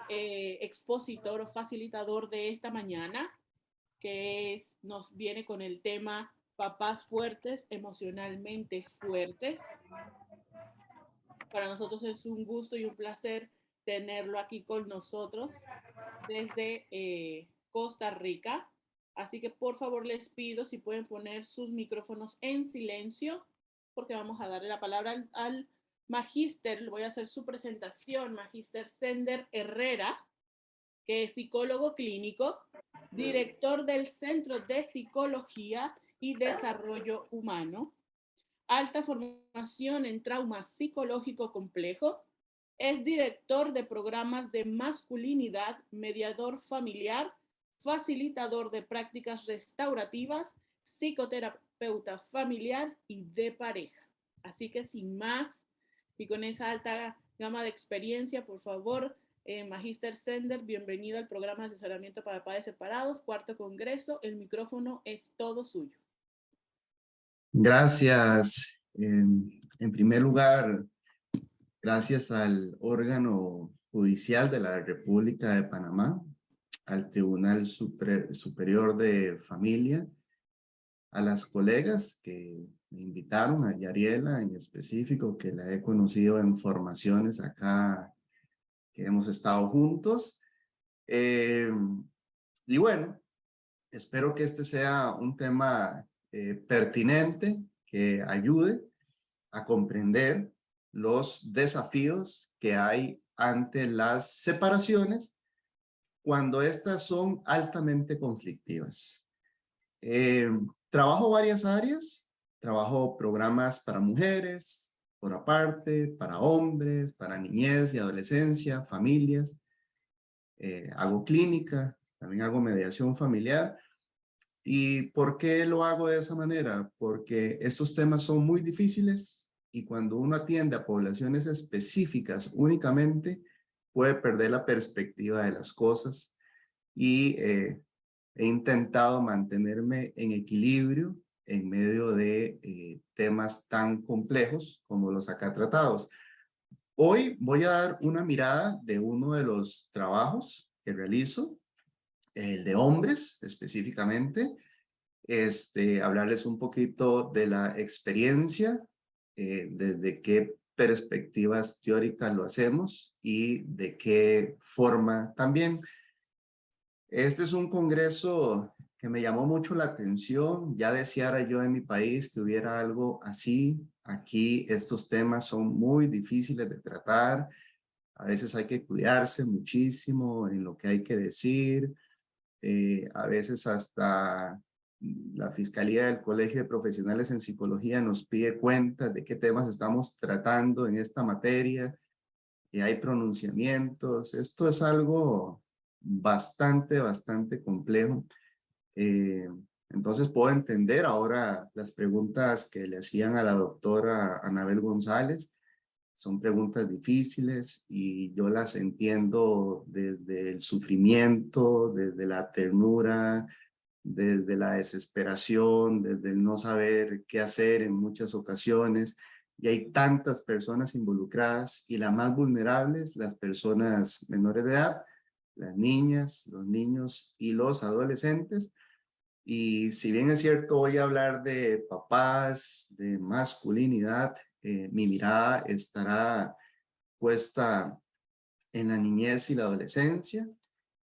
expositor o facilitador de esta mañana, nos viene con el tema papás fuertes, emocionalmente fuertes. Para nosotros es un gusto y un placer tenerlo aquí con nosotros desde Costa Rica. Así que por favor les pido si pueden poner sus micrófonos en silencio, porque vamos a darle la palabra al magíster. Le voy a hacer su presentación, magíster Sender Herrera, que es psicólogo clínico, director del Centro de Psicología y Desarrollo Humano, alta formación en trauma psicológico complejo, es director de programas de masculinidad, mediador familiar, facilitador de prácticas restaurativas, psicoterapeuta familiar y de pareja. Así que sin más, y con esa alta gama de experiencia, por favor, Magíster Sender, bienvenido al programa de asesoramiento para padres separados, cuarto congreso. El micrófono es todo suyo. Gracias. En primer lugar, gracias al órgano judicial de la República de Panamá, al Tribunal Superior de Familia, a las colegas que me invitaron, a Yariela en específico, que la he conocido en formaciones acá, que hemos estado juntos. Y bueno, espero que este sea un tema pertinente, que ayude a comprender los desafíos que hay ante las separaciones cuando estas son altamente conflictivas. Trabajo varias áreas, trabajo programas para mujeres, por aparte, para hombres, para niñez y adolescencia, familias, hago clínica, también hago mediación familiar. ¿Y por qué lo hago de esa manera? Porque estos temas son muy difíciles y cuando uno atiende a poblaciones específicas únicamente, puede perder la perspectiva de las cosas y he intentado mantenerme en equilibrio en medio de temas tan complejos como los acá tratados. Hoy voy a dar una mirada de uno de los trabajos que realizo, el de hombres específicamente, hablarles un poquito de la experiencia, desde qué perspectivas teóricas lo hacemos y de qué forma también. Este es un congreso que me llamó mucho la atención. Ya deseara yo en mi país que hubiera algo así. Aquí estos temas son muy difíciles de tratar. A veces hay que cuidarse muchísimo en lo que hay que decir. A veces hasta la Fiscalía del Colegio de Profesionales en Psicología nos pide cuentas de qué temas estamos tratando en esta materia, y hay pronunciamientos. Esto es algo bastante complejo. Entonces puedo entender ahora las preguntas que le hacían a la doctora Anabel González. Son preguntas difíciles y yo las entiendo desde el sufrimiento, desde la ternura, desde la desesperación, desde el no saber qué hacer en muchas ocasiones. Y hay tantas personas involucradas y las más vulnerables, las personas menores de edad, las niñas, los niños y los adolescentes. Y si bien es cierto, voy a hablar de papás, de masculinidad, mi mirada estará puesta en la niñez y la adolescencia,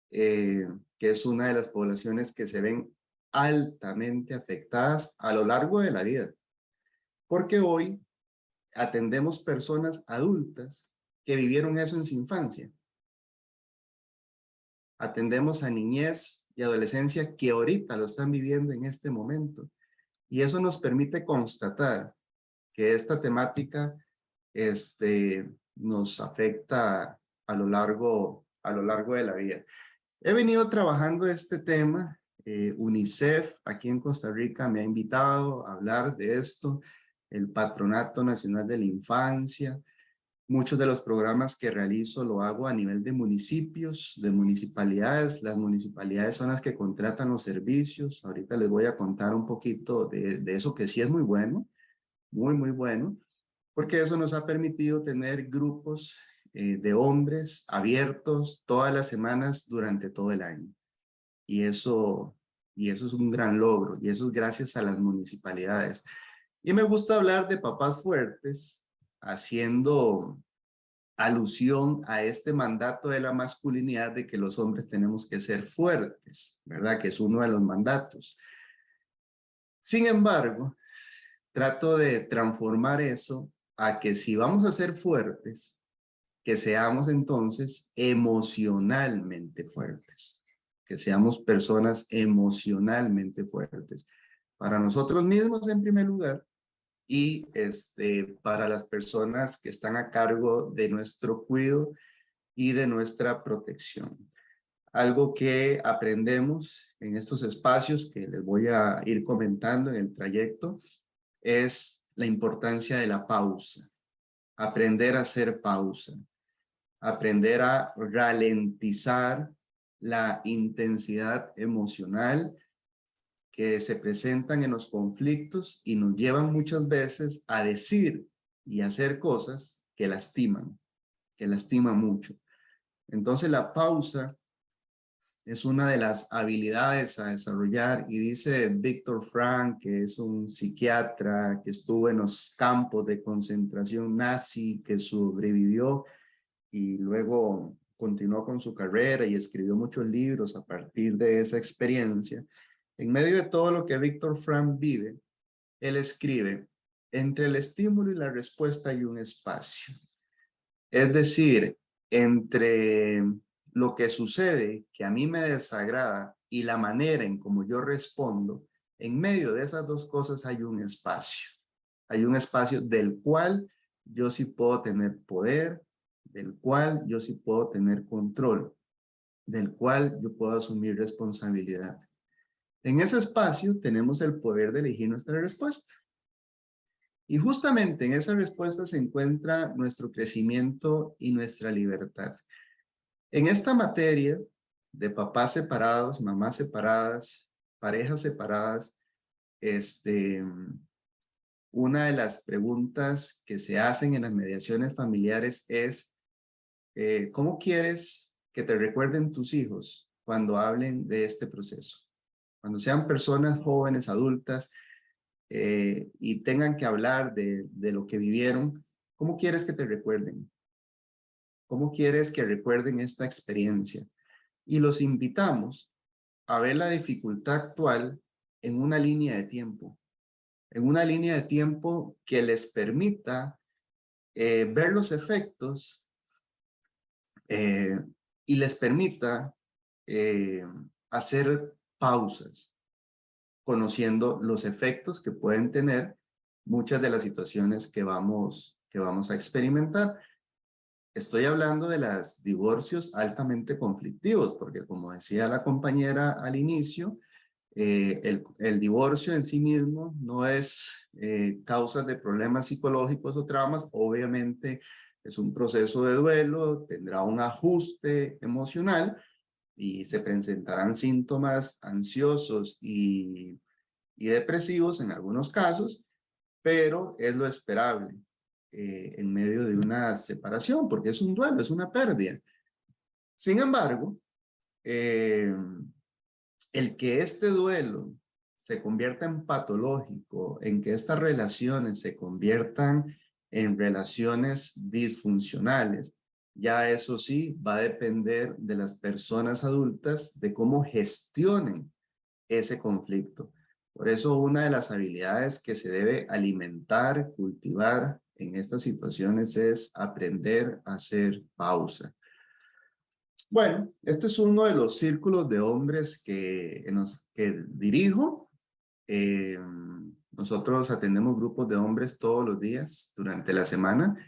que es una de las poblaciones que se ven altamente afectadas a lo largo de la vida. Porque hoy atendemos personas adultas que vivieron eso en su infancia. Atendemos a niñez y adolescencia que ahorita lo están viviendo en este momento. Y eso nos permite constatar que esta temática nos afecta a lo largo de la vida. He venido trabajando este tema. UNICEF aquí en Costa Rica me ha invitado a hablar de esto, el Patronato Nacional de la Infancia. Muchos de los programas que realizo lo hago a nivel de municipios, de municipalidades. Las municipalidades son las que contratan los servicios. Ahorita les voy a contar un poquito de eso, que sí es muy bueno, muy bueno, porque eso nos ha permitido tener grupos de hombres abiertos todas las semanas durante todo el año. Y eso es un gran logro, y eso es gracias a las municipalidades. Y me gusta hablar de papás fuertes, haciendo alusión a este mandato de la masculinidad de que los hombres tenemos que ser fuertes, ¿verdad? Que es uno de los mandatos. Sin embargo, trato de transformar eso a que si vamos a ser fuertes, que seamos entonces emocionalmente fuertes, que seamos personas emocionalmente fuertes para nosotros mismos en primer lugar y para las personas que están a cargo de nuestro cuidado y de nuestra protección. Algo que aprendemos en estos espacios que les voy a ir comentando en el trayecto es la importancia de la pausa, aprender a hacer pausa, aprender a ralentizar la intensidad emocional que se presentan en los conflictos y nos llevan muchas veces a decir y hacer cosas que lastiman mucho. Entonces la pausa es una de las habilidades a desarrollar y dice Víctor Frank, que es un psiquiatra que estuvo en los campos de concentración nazi, que sobrevivió y luego continuó con su carrera y escribió muchos libros a partir de esa experiencia. En medio de todo lo que Víctor Frank vive, él escribe, entre el estímulo y la respuesta hay un espacio. Es decir, entre lo que sucede, que a mí me desagrada, y la manera en cómo yo respondo, en medio de esas dos cosas hay un espacio. Hay un espacio del cual yo sí puedo tener poder, del cual yo sí puedo tener control, del cual yo puedo asumir responsabilidad. En ese espacio tenemos el poder de elegir nuestra respuesta. Y justamente en esa respuesta se encuentra nuestro crecimiento y nuestra libertad. En esta materia de papás separados, mamás separadas, parejas separadas, una de las preguntas que se hacen en las mediaciones familiares es, ¿cómo quieres que te recuerden tus hijos cuando hablen de este proceso? Cuando sean personas jóvenes, adultas, y tengan que hablar de lo que vivieron, ¿cómo quieres que te recuerden? ¿Cómo quieres que recuerden esta experiencia? Y los invitamos a ver la dificultad actual en una línea de tiempo, en una línea de tiempo que les permita ver los efectos y les permita hacer pausas, conociendo los efectos que pueden tener muchas de las situaciones que vamos a experimentar. Estoy hablando de los divorcios altamente conflictivos, porque como decía la compañera al inicio, el divorcio en sí mismo no es causa de problemas psicológicos o traumas, obviamente es un proceso de duelo, tendrá un ajuste emocional y se presentarán síntomas ansiosos y depresivos en algunos casos, pero es lo esperable en medio de una separación, porque es un duelo, es una pérdida. Sin embargo, el que este duelo se convierta en patológico, en que estas relaciones se conviertan en relaciones disfuncionales, ya eso sí va a depender de las personas adultas, de cómo gestionen ese conflicto. Por eso una de las habilidades que se debe alimentar, cultivar en estas situaciones es aprender a hacer pausa. Bueno, este es uno de los círculos de hombres que dirijo. Nosotros atendemos grupos de hombres todos los días durante la semana.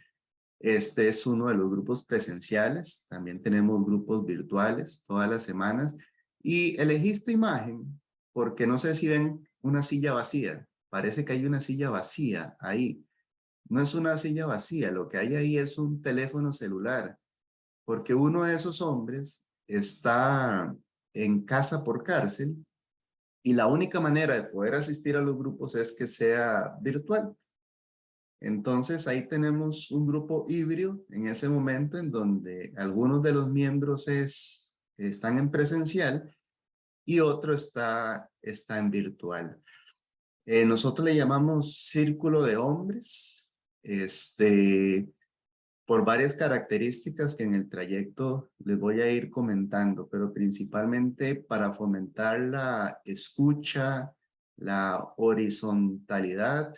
Este es uno de los grupos presenciales. También tenemos grupos virtuales todas las semanas. Y elegí esta imagen porque no sé si ven una silla vacía. Parece que hay una silla vacía ahí. No es una silla vacía, lo que hay ahí es un teléfono celular, porque uno de esos hombres está en casa por cárcel y la única manera de poder asistir a los grupos es que sea virtual. Entonces ahí tenemos un grupo híbrido en ese momento en donde algunos de los miembros están en presencial y otro está en virtual. Nosotros le llamamos círculo de hombres, por varias características que en el trayecto les voy a ir comentando, pero principalmente para fomentar la escucha, la horizontalidad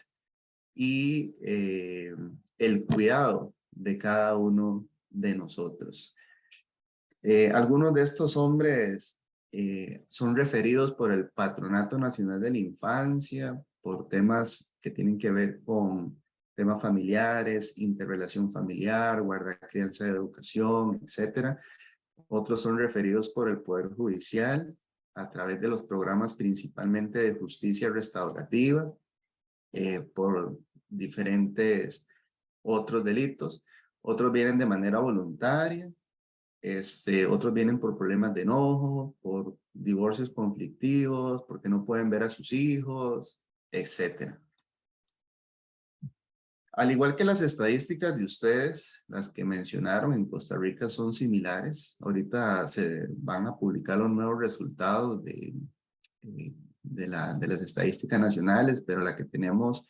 y el cuidado de cada uno de nosotros. Algunos de estos hombres son referidos por el Patronato Nacional de la Infancia, por temas que tienen que ver con temas familiares, interrelación familiar, guarda-crianza de educación, etcétera. Otros son referidos por el Poder Judicial a través de los programas principalmente de justicia restaurativa, por diferentes otros delitos. Otros vienen de manera voluntaria, otros vienen por problemas de enojo, por divorcios conflictivos, porque no pueden ver a sus hijos, etcétera. Al igual que las estadísticas de ustedes, las que mencionaron en Costa Rica son similares. Ahorita se van a publicar los nuevos resultados de las estadísticas nacionales, pero la que tenemos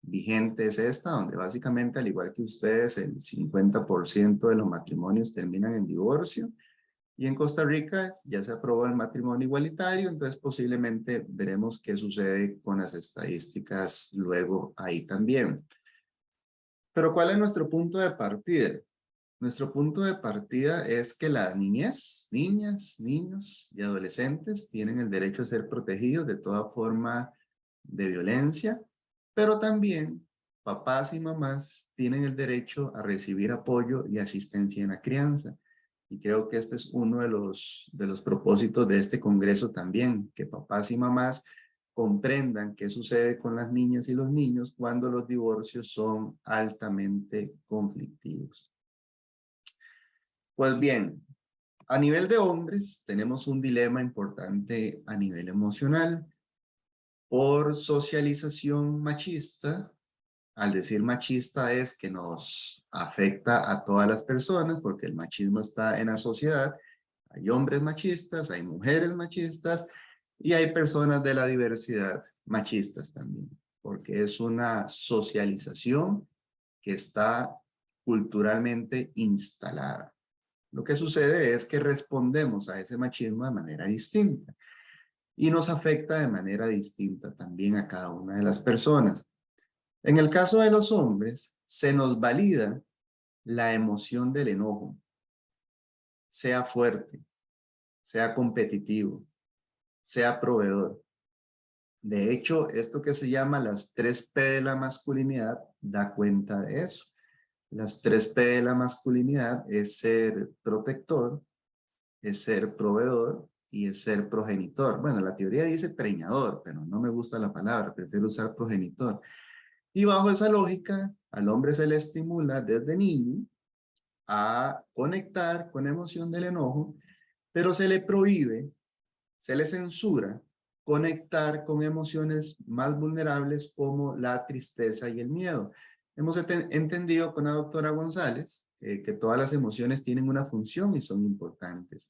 vigente es esta, donde básicamente, al igual que ustedes, el 50% de los matrimonios terminan en divorcio. Y en Costa Rica ya se aprobó el matrimonio igualitario, entonces posiblemente veremos qué sucede con las estadísticas luego ahí también. Pero ¿cuál es nuestro punto de partida? Nuestro punto de partida es que la niñez, niñas, niños y adolescentes tienen el derecho a ser protegidos de toda forma de violencia, pero también papás y mamás tienen el derecho a recibir apoyo y asistencia en la crianza. Y creo que este es uno de los propósitos de este congreso también, que papás y mamás comprendan qué sucede con las niñas y los niños cuando los divorcios son altamente conflictivos. Pues bien, a nivel de hombres tenemos un dilema importante a nivel emocional. Por socialización machista, al decir machista es que nos afecta a todas las personas porque el machismo está en la sociedad. Hay hombres machistas, hay mujeres machistas y hay personas de la diversidad machistas también, porque es una socialización que está culturalmente instalada. Lo que sucede es que respondemos a ese machismo de manera distinta y nos afecta de manera distinta también a cada una de las personas. En el caso de los hombres, se nos valida la emoción del enojo, sea fuerte, sea competitivo, sea proveedor. De hecho, esto que se llama las 3P de la masculinidad da cuenta de eso. Las 3P de la masculinidad es ser protector, es ser proveedor y es ser progenitor. Bueno, la teoría dice preñador, pero no me gusta la palabra, prefiero usar progenitor. Y bajo esa lógica, al hombre se le estimula desde niño a conectar con la emoción del enojo, pero se le prohíbe, se le censura conectar con emociones más vulnerables como la tristeza y el miedo. Hemos entendido con la doctora González que todas las emociones tienen una función y son importantes.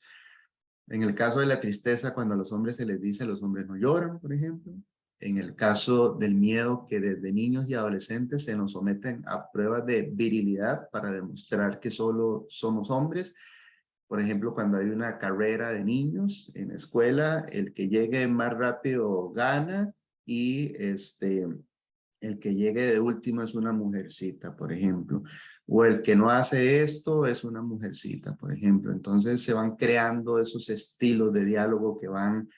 En el caso de la tristeza, cuando a los hombres se les dice los hombres no lloran, por ejemplo. En el caso del miedo, que desde niños y adolescentes se nos someten a pruebas de virilidad para demostrar que solo somos hombres. Por ejemplo, cuando hay una carrera de niños en la escuela, el que llegue más rápido gana y el que llegue de último es una mujercita, por ejemplo. O el que no hace esto es una mujercita, por ejemplo. Entonces se van creando esos estilos de diálogo que van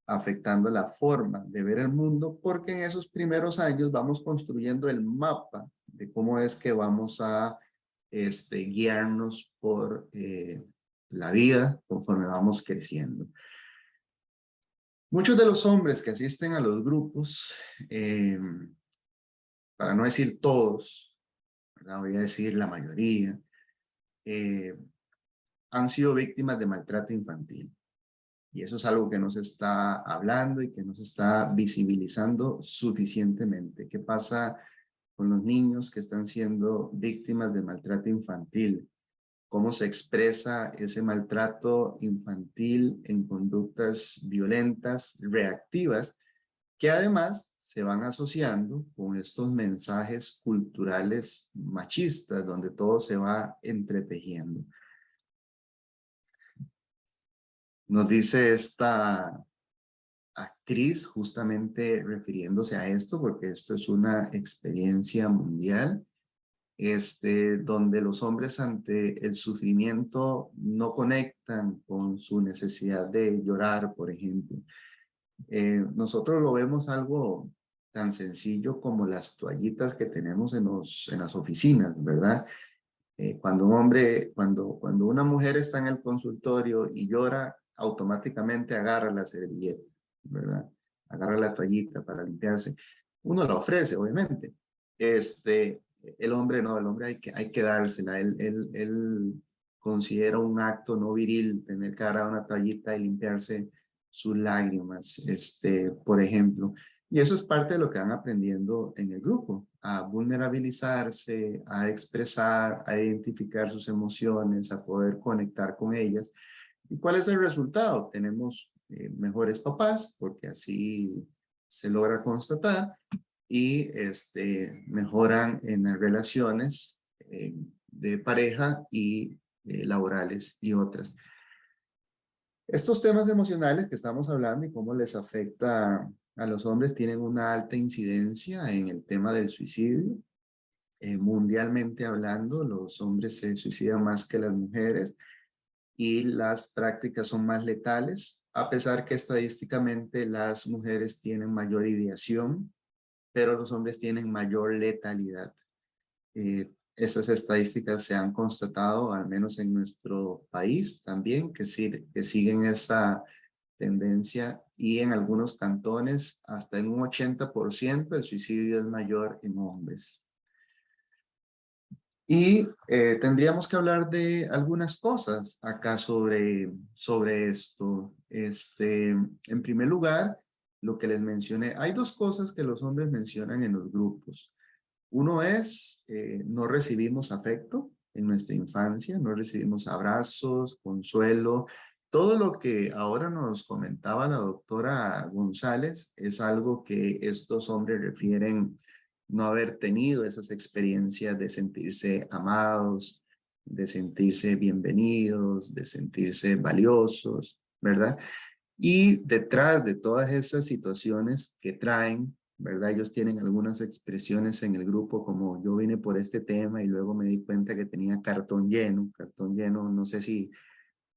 afectando la forma de ver el mundo, porque en esos primeros años vamos construyendo el mapa de cómo es que vamos a guiarnos por la vida conforme vamos creciendo. Muchos de los hombres que asisten a los grupos, para no decir todos, ¿verdad? Voy a decir la mayoría, han sido víctimas de maltrato infantil. Y eso es algo que no se está hablando y que no se está visibilizando suficientemente. ¿Qué pasa con los niños que están siendo víctimas de maltrato infantil. Cómo se expresa ese maltrato infantil en conductas violentas, reactivas, que además se van asociando con estos mensajes culturales machistas, donde todo se va entretejiendo. Nos dice esta actriz, justamente refiriéndose a esto, porque esto es una experiencia mundial, donde los hombres ante el sufrimiento no conectan con su necesidad de llorar, por ejemplo. Nosotros lo vemos algo tan sencillo como las toallitas que tenemos en las oficinas, ¿verdad? Cuando un hombre, cuando una mujer está en el consultorio y llora, automáticamente agarra la servilleta, ¿verdad? Agarra la toallita para limpiarse. Uno la ofrece, obviamente. El hombre no, el hombre hay que dársela. Él considera un acto no viril tener que agarrar una toallita y limpiarse sus lágrimas, por ejemplo. Y eso es parte de lo que van aprendiendo en el grupo, a vulnerabilizarse, a expresar, a identificar sus emociones, a poder conectar con ellas. ¿Y cuál es el resultado? Tenemos mejores papás, porque así se logra constatar, y mejoran en las relaciones de pareja y laborales y otras. Estos temas emocionales que estamos hablando y cómo les afecta a los hombres tienen una alta incidencia en el tema del suicidio. Mundialmente hablando, los hombres se suicidan más que las mujeres y las prácticas son más letales, a pesar que estadísticamente las mujeres tienen mayor ideación, pero los hombres tienen mayor letalidad. Esas estadísticas se han constatado, al menos en nuestro país también, que siguen esa tendencia, y en algunos cantones hasta en un 80% el suicidio es mayor en hombres. Y tendríamos que hablar de algunas cosas acá sobre esto. En primer lugar, lo que les mencioné, hay dos cosas que los hombres mencionan en los grupos. Uno es, no recibimos afecto en nuestra infancia, no recibimos abrazos, consuelo. Todo lo que ahora nos comentaba la doctora González es algo que estos hombres refieren no haber tenido esas experiencias de sentirse amados, de sentirse bienvenidos, de sentirse valiosos, ¿verdad? Y detrás de todas esas situaciones que traen, ¿verdad? Ellos tienen algunas expresiones en el grupo como yo vine por este tema y luego me di cuenta que tenía cartón lleno, no sé si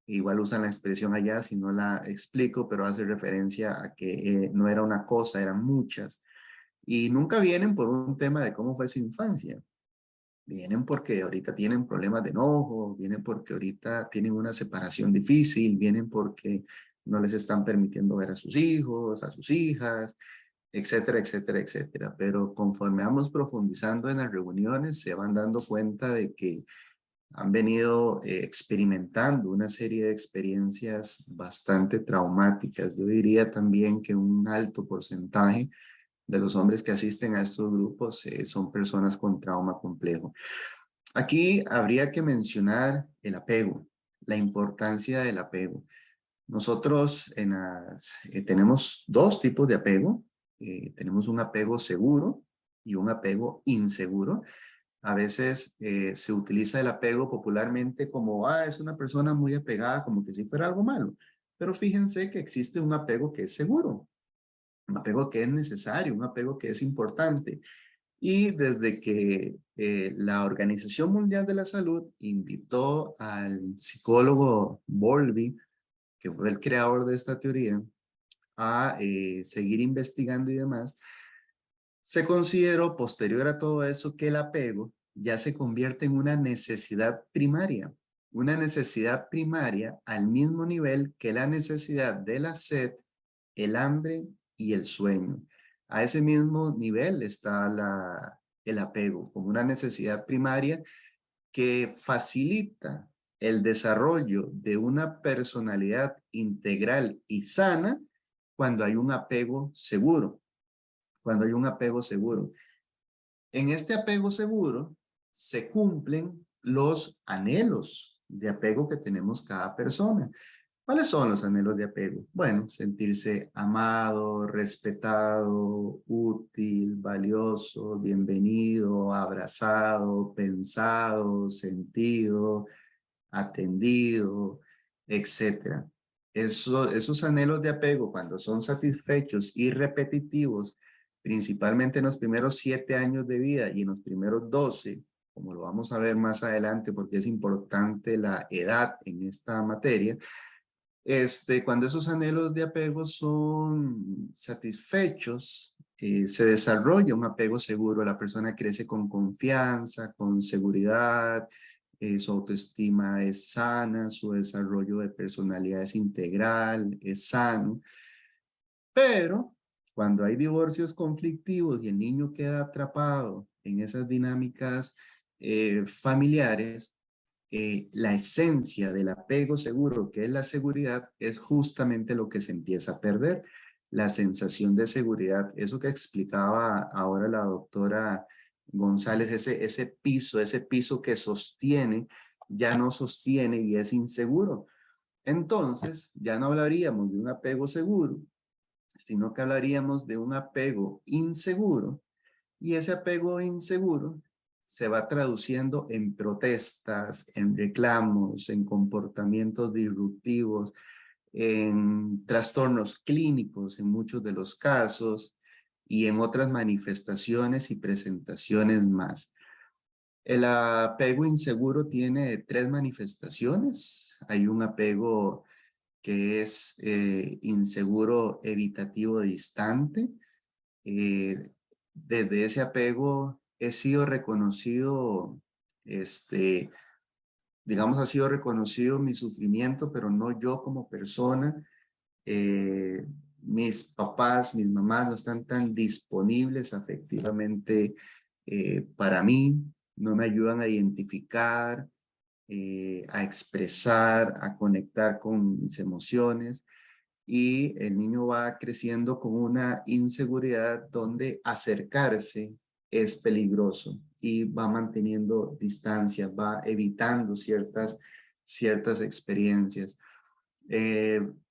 igual usan la expresión allá, si no la explico, pero hace referencia a que no era una cosa, eran muchas. Y nunca vienen por un tema de cómo fue su infancia. Vienen porque ahorita tienen problemas de enojo, vienen porque ahorita tienen una separación difícil, vienen porque no les están permitiendo ver a sus hijos, a sus hijas, etcétera, etcétera, etcétera. Pero conforme vamos profundizando en las reuniones, se van dando cuenta de que han venido experimentando una serie de experiencias bastante traumáticas. Yo diría también que un alto porcentaje de los hombres que asisten a estos grupos son personas con trauma complejo. Aquí habría que mencionar el apego, la importancia del apego. Nosotros tenemos dos tipos de apego. Tenemos un apego seguro y un apego inseguro. A veces se utiliza el apego popularmente como, es una persona muy apegada, como que si fuera algo malo. Pero fíjense que existe un apego que es seguro, un apego que es necesario, un apego que es importante. Y desde que la Organización Mundial de la Salud invitó al psicólogo Bowlby, que fue el creador de esta teoría, a seguir investigando y demás, se consideró posterior a todo eso que el apego ya se convierte en una necesidad primaria al mismo nivel que la necesidad de la sed, el hambre y el sueño. A ese mismo nivel está el apego como una necesidad primaria que facilita el desarrollo de una personalidad integral y sana cuando hay un apego seguro. Cuando hay un apego seguro. En este apego seguro se cumplen los anhelos de apego que tenemos cada persona. ¿Cuáles son los anhelos de apego? Bueno, sentirse amado, respetado, útil, valioso, bienvenido, abrazado, pensado, sentido, atendido, etcétera. Esos anhelos de apego, cuando son satisfechos y repetitivos, principalmente en los primeros 7 años de vida y en los primeros 12, como lo vamos a ver más adelante porque es importante la edad en esta materia, cuando esos anhelos de apego son satisfechos, se desarrolla un apego seguro, la persona crece con confianza, con seguridad, su autoestima es sana, su desarrollo de personalidad es integral, es sano. Pero cuando hay divorcios conflictivos y el niño queda atrapado en esas dinámicas familiares, la esencia del apego seguro, que es la seguridad, es justamente lo que se empieza a perder. La sensación de seguridad, eso que explicaba ahora la doctora González, ese piso que sostiene, ya no sostiene y es inseguro. Entonces, ya no hablaríamos de un apego seguro, sino que hablaríamos de un apego inseguro, y ese apego inseguro se va traduciendo en protestas, en reclamos, en comportamientos disruptivos, en trastornos clínicos en muchos de los casos y en otras manifestaciones y presentaciones más. El apego inseguro tiene 3 manifestaciones. Hay un apego que es inseguro, evitativo, distante. Desde ese apego he sido reconocido, digamos, ha sido reconocido mi sufrimiento, pero no yo como persona. Eh, Mis papás, mis mamás no están tan disponibles afectivamente para mí, no me ayudan a identificar, a expresar, a conectar con mis emociones, y el niño va creciendo con una inseguridad donde acercarse es peligroso y va manteniendo distancia, va evitando ciertas experiencias.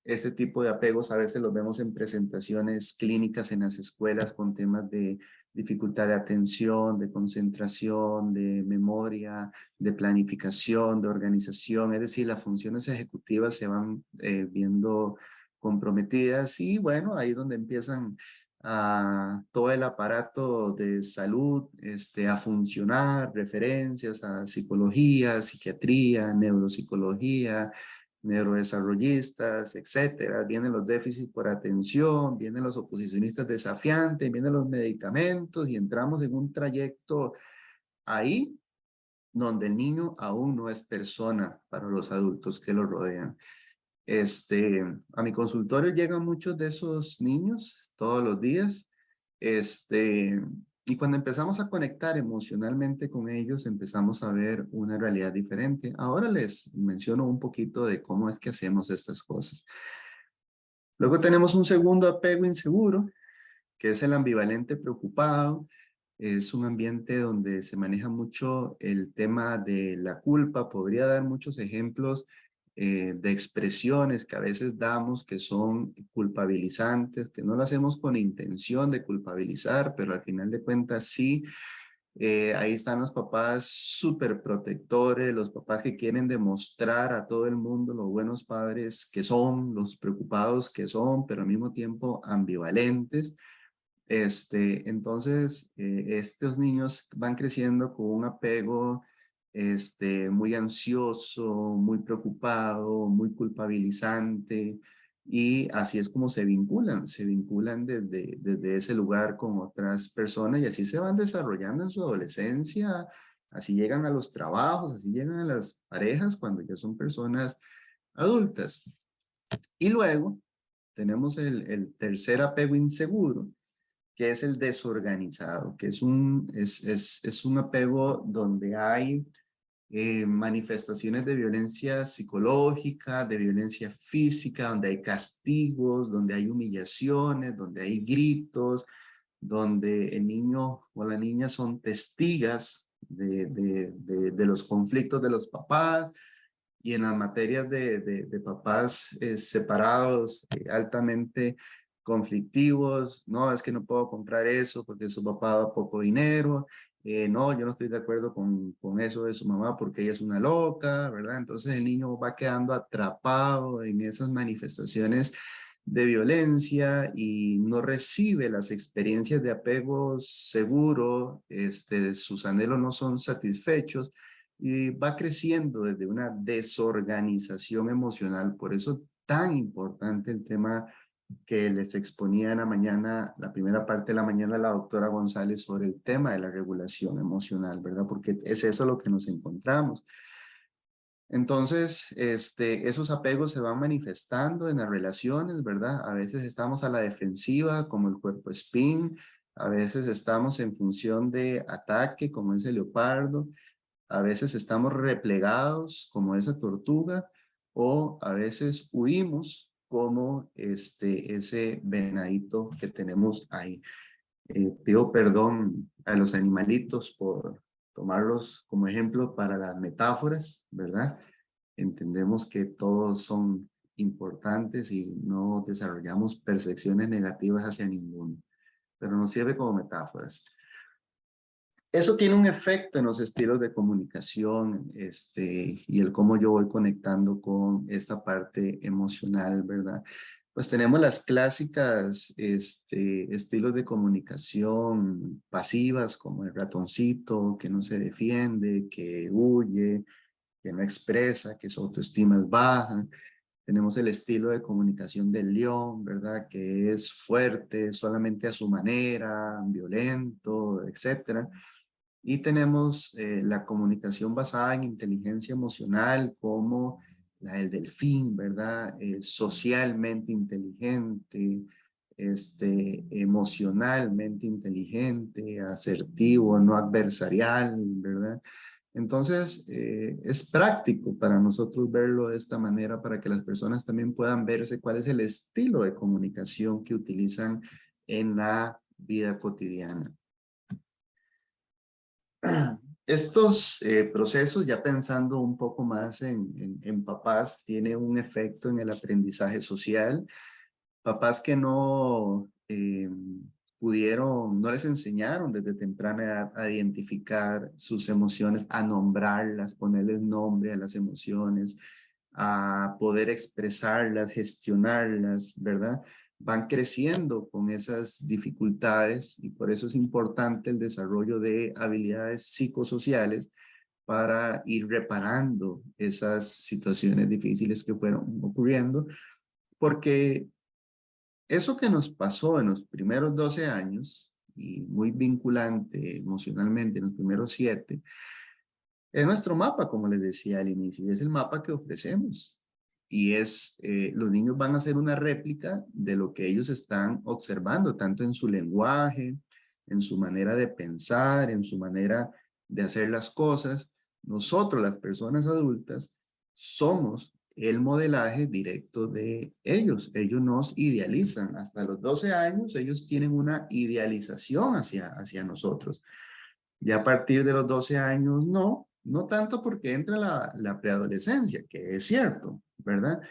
Este tipo de apegos a veces los vemos en presentaciones clínicas en las escuelas con temas de dificultad de atención, de concentración, de memoria, de planificación, de organización. Es decir, las funciones ejecutivas se van viendo comprometidas, y bueno, ahí es donde empiezan todo el aparato de salud a funcionar, referencias a psicología, psiquiatría, neuropsicología, neurodesarrollistas, etcétera. Vienen los déficits por atención, vienen los oposicionistas desafiantes, vienen los medicamentos, y entramos en un trayecto ahí donde el niño aún no es persona para los adultos que lo rodean. A mi consultorio llegan muchos de esos niños todos los días. Y cuando empezamos a conectar emocionalmente con ellos, empezamos a ver una realidad diferente. Ahora les menciono un poquito de cómo es que hacemos estas cosas. Luego tenemos un segundo apego inseguro, que es el ambivalente preocupado. Es un ambiente donde se maneja mucho el tema de la culpa. Podría dar muchos ejemplos de expresiones que a veces damos que son culpabilizantes, que no lo hacemos con intención de culpabilizar, pero al final de cuentas sí. Ahí están los papás súper protectores, los papás que quieren demostrar a todo el mundo los buenos padres que son, los preocupados que son, pero al mismo tiempo ambivalentes. Entonces, estos niños van creciendo con un apego muy ansioso, muy preocupado, muy culpabilizante, y así es como se vinculan desde ese lugar con otras personas, y así se van desarrollando en su adolescencia, así llegan a los trabajos, así llegan a las parejas cuando ya son personas adultas. Y luego tenemos el tercer apego inseguro, que es el desorganizado, que es un apego donde hay manifestaciones de violencia psicológica, de violencia física, donde hay castigos, donde hay humillaciones, donde hay gritos, donde el niño o la niña son testigas de los conflictos de los papás, y en las materias de papás separados, altamente conflictivos. No, es que no puedo comprar eso porque su papá da poco dinero. No, yo no estoy de acuerdo con eso de su mamá porque ella es una loca, ¿verdad? Entonces el niño va quedando atrapado en esas manifestaciones de violencia y no recibe las experiencias de apego seguro, sus anhelos no son satisfechos y va creciendo desde una desorganización emocional. Por eso tan importante el tema que les exponía en la mañana, la primera parte de la mañana, la doctora González sobre el tema de la regulación emocional, ¿verdad? Porque es eso lo que nos encontramos. Entonces, esos apegos se van manifestando en las relaciones, ¿verdad? A veces estamos a la defensiva, como el cuerpo espín, a veces estamos en función de ataque, como ese leopardo, a veces estamos replegados, como esa tortuga, o a veces huimos, como ese venadito que tenemos ahí. Pido perdón a los animalitos por tomarlos como ejemplo para las metáforas, ¿verdad? Entendemos que todos son importantes y no desarrollamos percepciones negativas hacia ninguno, pero nos sirve como metáforas. Eso tiene un efecto en los estilos de comunicación, y el cómo yo voy conectando con esta parte emocional, ¿verdad? Pues tenemos las clásicas, estilos de comunicación pasivas, como el ratoncito, que no se defiende, que huye, que no expresa, que su autoestima es baja. Tenemos el estilo de comunicación del león, ¿verdad? Que es fuerte, solamente a su manera, violento, etcétera. Y tenemos la comunicación basada en inteligencia emocional como la del delfín, ¿verdad? Socialmente inteligente, emocionalmente inteligente, asertivo, no adversarial, ¿verdad? Entonces, es práctico para nosotros verlo de esta manera para que las personas también puedan verse cuál es el estilo de comunicación que utilizan en la vida cotidiana. Estos procesos, ya pensando un poco más en papás, tiene un efecto en el aprendizaje social. Papás que no pudieron, no les enseñaron desde temprana edad a identificar sus emociones, a nombrarlas, ponerles nombre a las emociones, a poder expresarlas, gestionarlas, ¿verdad? Van creciendo con esas dificultades y por eso es importante el desarrollo de habilidades psicosociales para ir reparando esas situaciones difíciles que fueron ocurriendo, porque eso que nos pasó en los primeros 12 años, y muy vinculante emocionalmente en los primeros 7, es nuestro mapa, como les decía al inicio, y es el mapa que ofrecemos. Y los niños van a hacer una réplica de lo que ellos están observando, tanto en su lenguaje, en su manera de pensar, en su manera de hacer las cosas. Nosotros, las personas adultas, somos el modelaje directo de ellos. Ellos nos idealizan. Hasta los 12 años, ellos tienen una idealización hacia nosotros. Ya a partir de los 12 años, no tanto porque entra la preadolescencia, que es cierto, ¿verdad?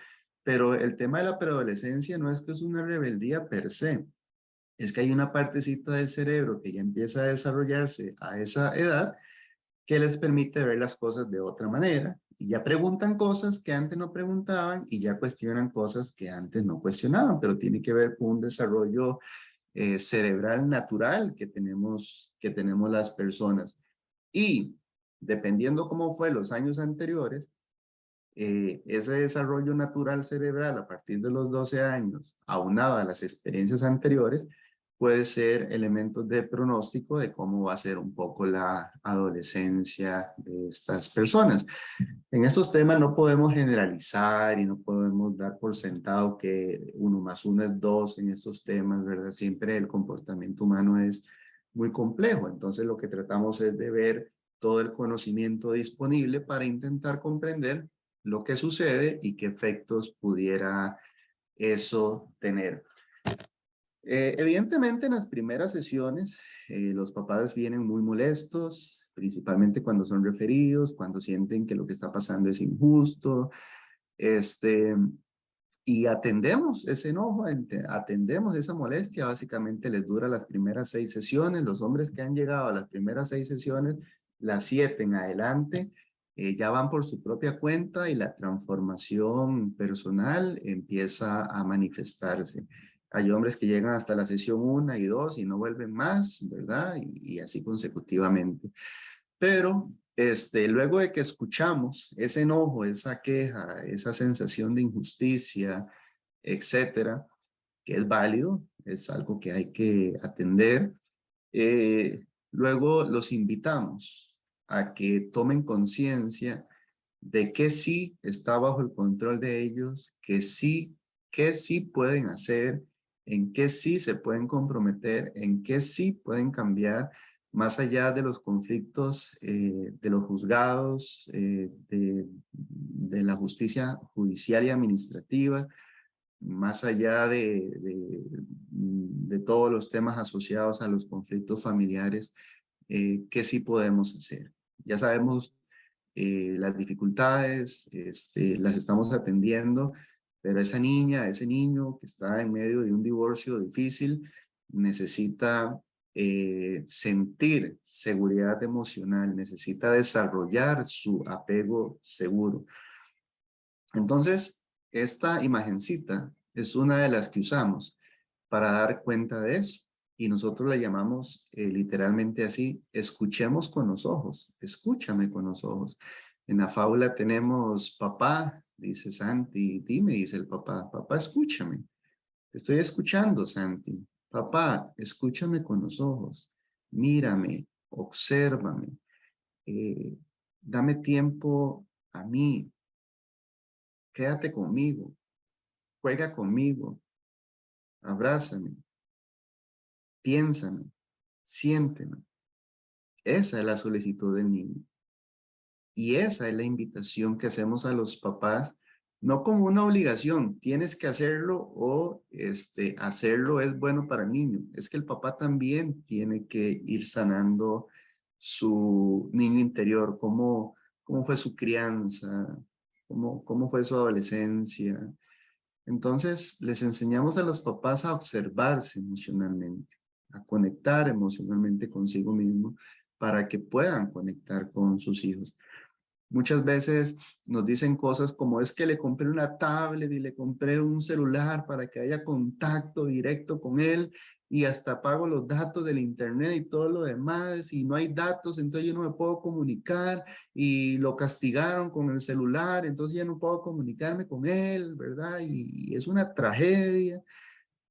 Pero el tema de la preadolescencia no es que es una rebeldía per se, es que hay una partecita del cerebro que ya empieza a desarrollarse a esa edad que les permite ver las cosas de otra manera. Y ya preguntan cosas que antes no preguntaban y ya cuestionan cosas que antes no cuestionaban, pero tiene que ver con un desarrollo cerebral natural que tenemos las personas. Y dependiendo cómo fue los años anteriores, ese desarrollo natural cerebral a partir de los 12 años, aunado a las experiencias anteriores, puede ser elementos de pronóstico de cómo va a ser un poco la adolescencia de estas personas. En estos temas no podemos generalizar y no podemos dar por sentado que 1 más 1 es 2 en estos temas, ¿verdad? Siempre el comportamiento humano es muy complejo, entonces lo que tratamos es de ver todo el conocimiento disponible para intentar comprender lo que sucede y qué efectos pudiera eso tener. Evidentemente en las primeras sesiones los papás vienen muy molestos, principalmente cuando son referidos, cuando sienten que lo que está pasando es injusto, este, y atendemos ese enojo, atendemos esa molestia. Básicamente les dura las primeras 6 sesiones. Los hombres que han llegado a las primeras 6 sesiones, las 7 en adelante, ya van por su propia cuenta y la transformación personal empieza a manifestarse. Hay hombres que llegan hasta la sesión 1 y 2 y no vuelven más, ¿verdad? Y así consecutivamente. Pero luego de que escuchamos ese enojo, esa queja, esa sensación de injusticia, etcétera, que es válido, es algo que hay que atender, luego los invitamos a que tomen conciencia de que sí está bajo el control de ellos, que sí pueden hacer, en qué sí se pueden comprometer, en qué sí pueden cambiar, más allá de los conflictos de los juzgados, de la justicia judicial y administrativa, más allá de todos los temas asociados a los conflictos familiares, ¿qué sí podemos hacer? Ya sabemos las dificultades, las estamos atendiendo, pero esa niña, ese niño que está en medio de un divorcio difícil, necesita sentir seguridad emocional, necesita desarrollar su apego seguro. Entonces, esta imagencita es una de las que usamos para dar cuenta de eso. Y nosotros la llamamos literalmente así: escuchemos con los ojos, escúchame con los ojos. En la fábula tenemos: papá, dice Santi, dime, dice el papá, papá, escúchame. Te estoy escuchando, Santi. Papá, escúchame con los ojos. Mírame, obsérvame. eh, Dame tiempo a mí. Quédate conmigo. Juega conmigo. Abrázame. Piénsame. Siénteme. Esa es la solicitud del niño. Y esa es la invitación que hacemos a los papás, no como una obligación, tienes que hacerlo o hacerlo es bueno para el niño. Es que el papá también tiene que ir sanando su niño interior, cómo fue su crianza, cómo fue su adolescencia. Entonces, les enseñamos a los papás a observarse emocionalmente, a conectar emocionalmente consigo mismo para que puedan conectar con sus hijos. Muchas veces nos dicen cosas como: es que le compré una tablet y le compré un celular para que haya contacto directo con él y hasta pago los datos del internet y todo lo demás y no hay datos, entonces yo no me puedo comunicar y lo castigaron con el celular, entonces ya no puedo comunicarme con él, ¿verdad? Y es una tragedia.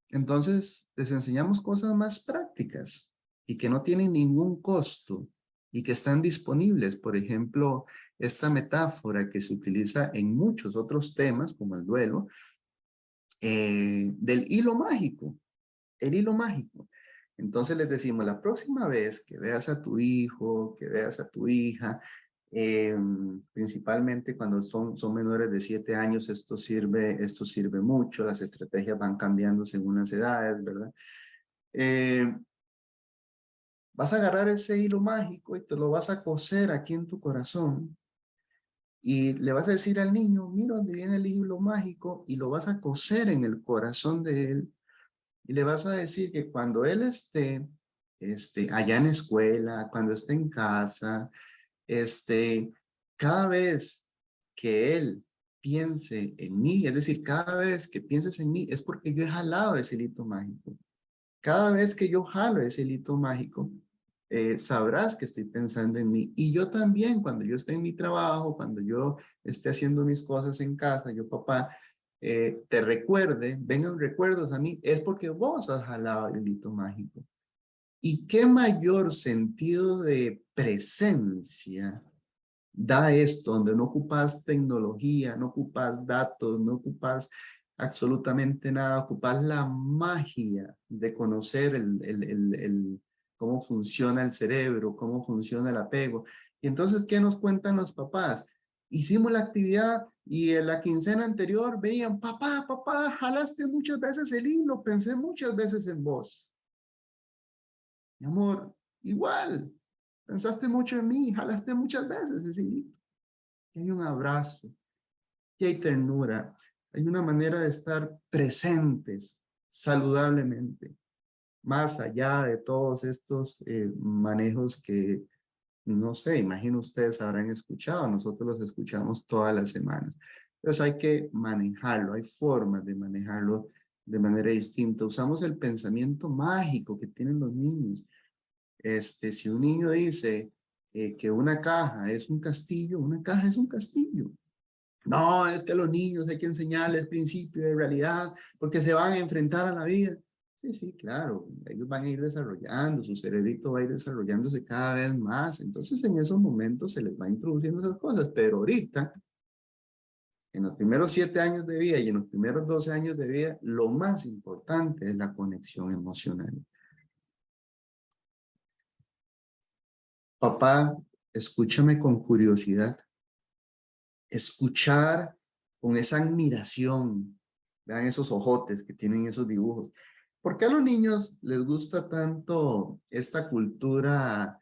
Entonces les enseñamos cosas más prácticas y que no tienen ningún costo y que están disponibles. Por ejemplo, esta metáfora que se utiliza en muchos otros temas, como el duelo, del hilo mágico, el hilo mágico. Entonces les decimos: la próxima vez que veas a tu hijo, que veas a tu hija, principalmente cuando son menores de 7 años, esto sirve mucho, las estrategias van cambiando según las edades, ¿verdad? Eh, Vas a agarrar ese hilo mágico y te lo vas a coser aquí en tu corazón y le vas a decir al niño: mira dónde viene el hilo mágico, y lo vas a coser en el corazón de él y le vas a decir que cuando él esté allá en escuela, cuando esté en casa, cada vez que él piense en mí, es decir, cada vez que pienses en mí, es porque yo he jalado ese hilito mágico. Cada vez que yo jalo ese hilito mágico, sabrás que estoy pensando en mí. Y yo también, cuando yo esté en mi trabajo, cuando yo esté haciendo mis cosas en casa, yo, papá, te recuerde, vengan recuerdos a mí, es porque vos has jalado el hilito mágico. ¿Y qué mayor sentido de presencia da esto, donde no ocupas tecnología, no ocupas datos, no ocupas absolutamente nada, ocupas la magia de conocer cómo funciona el cerebro, cómo funciona el apego? Y entonces, ¿qué nos cuentan los papás? hicimos la actividad y en la quincena anterior veían, papá, papá, jalaste muchas veces el hilo, pensé muchas veces en vos. Mi amor, igual, pensaste mucho en mí, jalaste muchas veces ese hilito. Y hay un abrazo, y hay ternura, hay una manera de estar presentes saludablemente, más allá de todos estos manejos que, no sé, imagino ustedes habrán escuchado, nosotros los escuchamos todas las semanas. Entonces hay que manejarlo, hay formas de manejarlo de manera distinta. Usamos el pensamiento mágico que tienen los niños. Si un niño dice que una caja es un castillo, una caja es un castillo. No, es que a los niños hay que enseñarles principio de realidad porque se van a enfrentar a la vida. Sí, sí, claro, ellos van a ir desarrollando, su cerebrito va a ir desarrollándose cada vez más. Entonces, en esos momentos se les va introduciendo esas cosas, pero ahorita, en los primeros 7 años de vida y en los primeros 12 años de vida, lo más importante es la conexión emocional. Papá, escúchame con curiosidad, escuchar con esa admiración. Vean esos ojotes que tienen esos dibujos. ¿Por qué a los niños les gusta tanto esta cultura,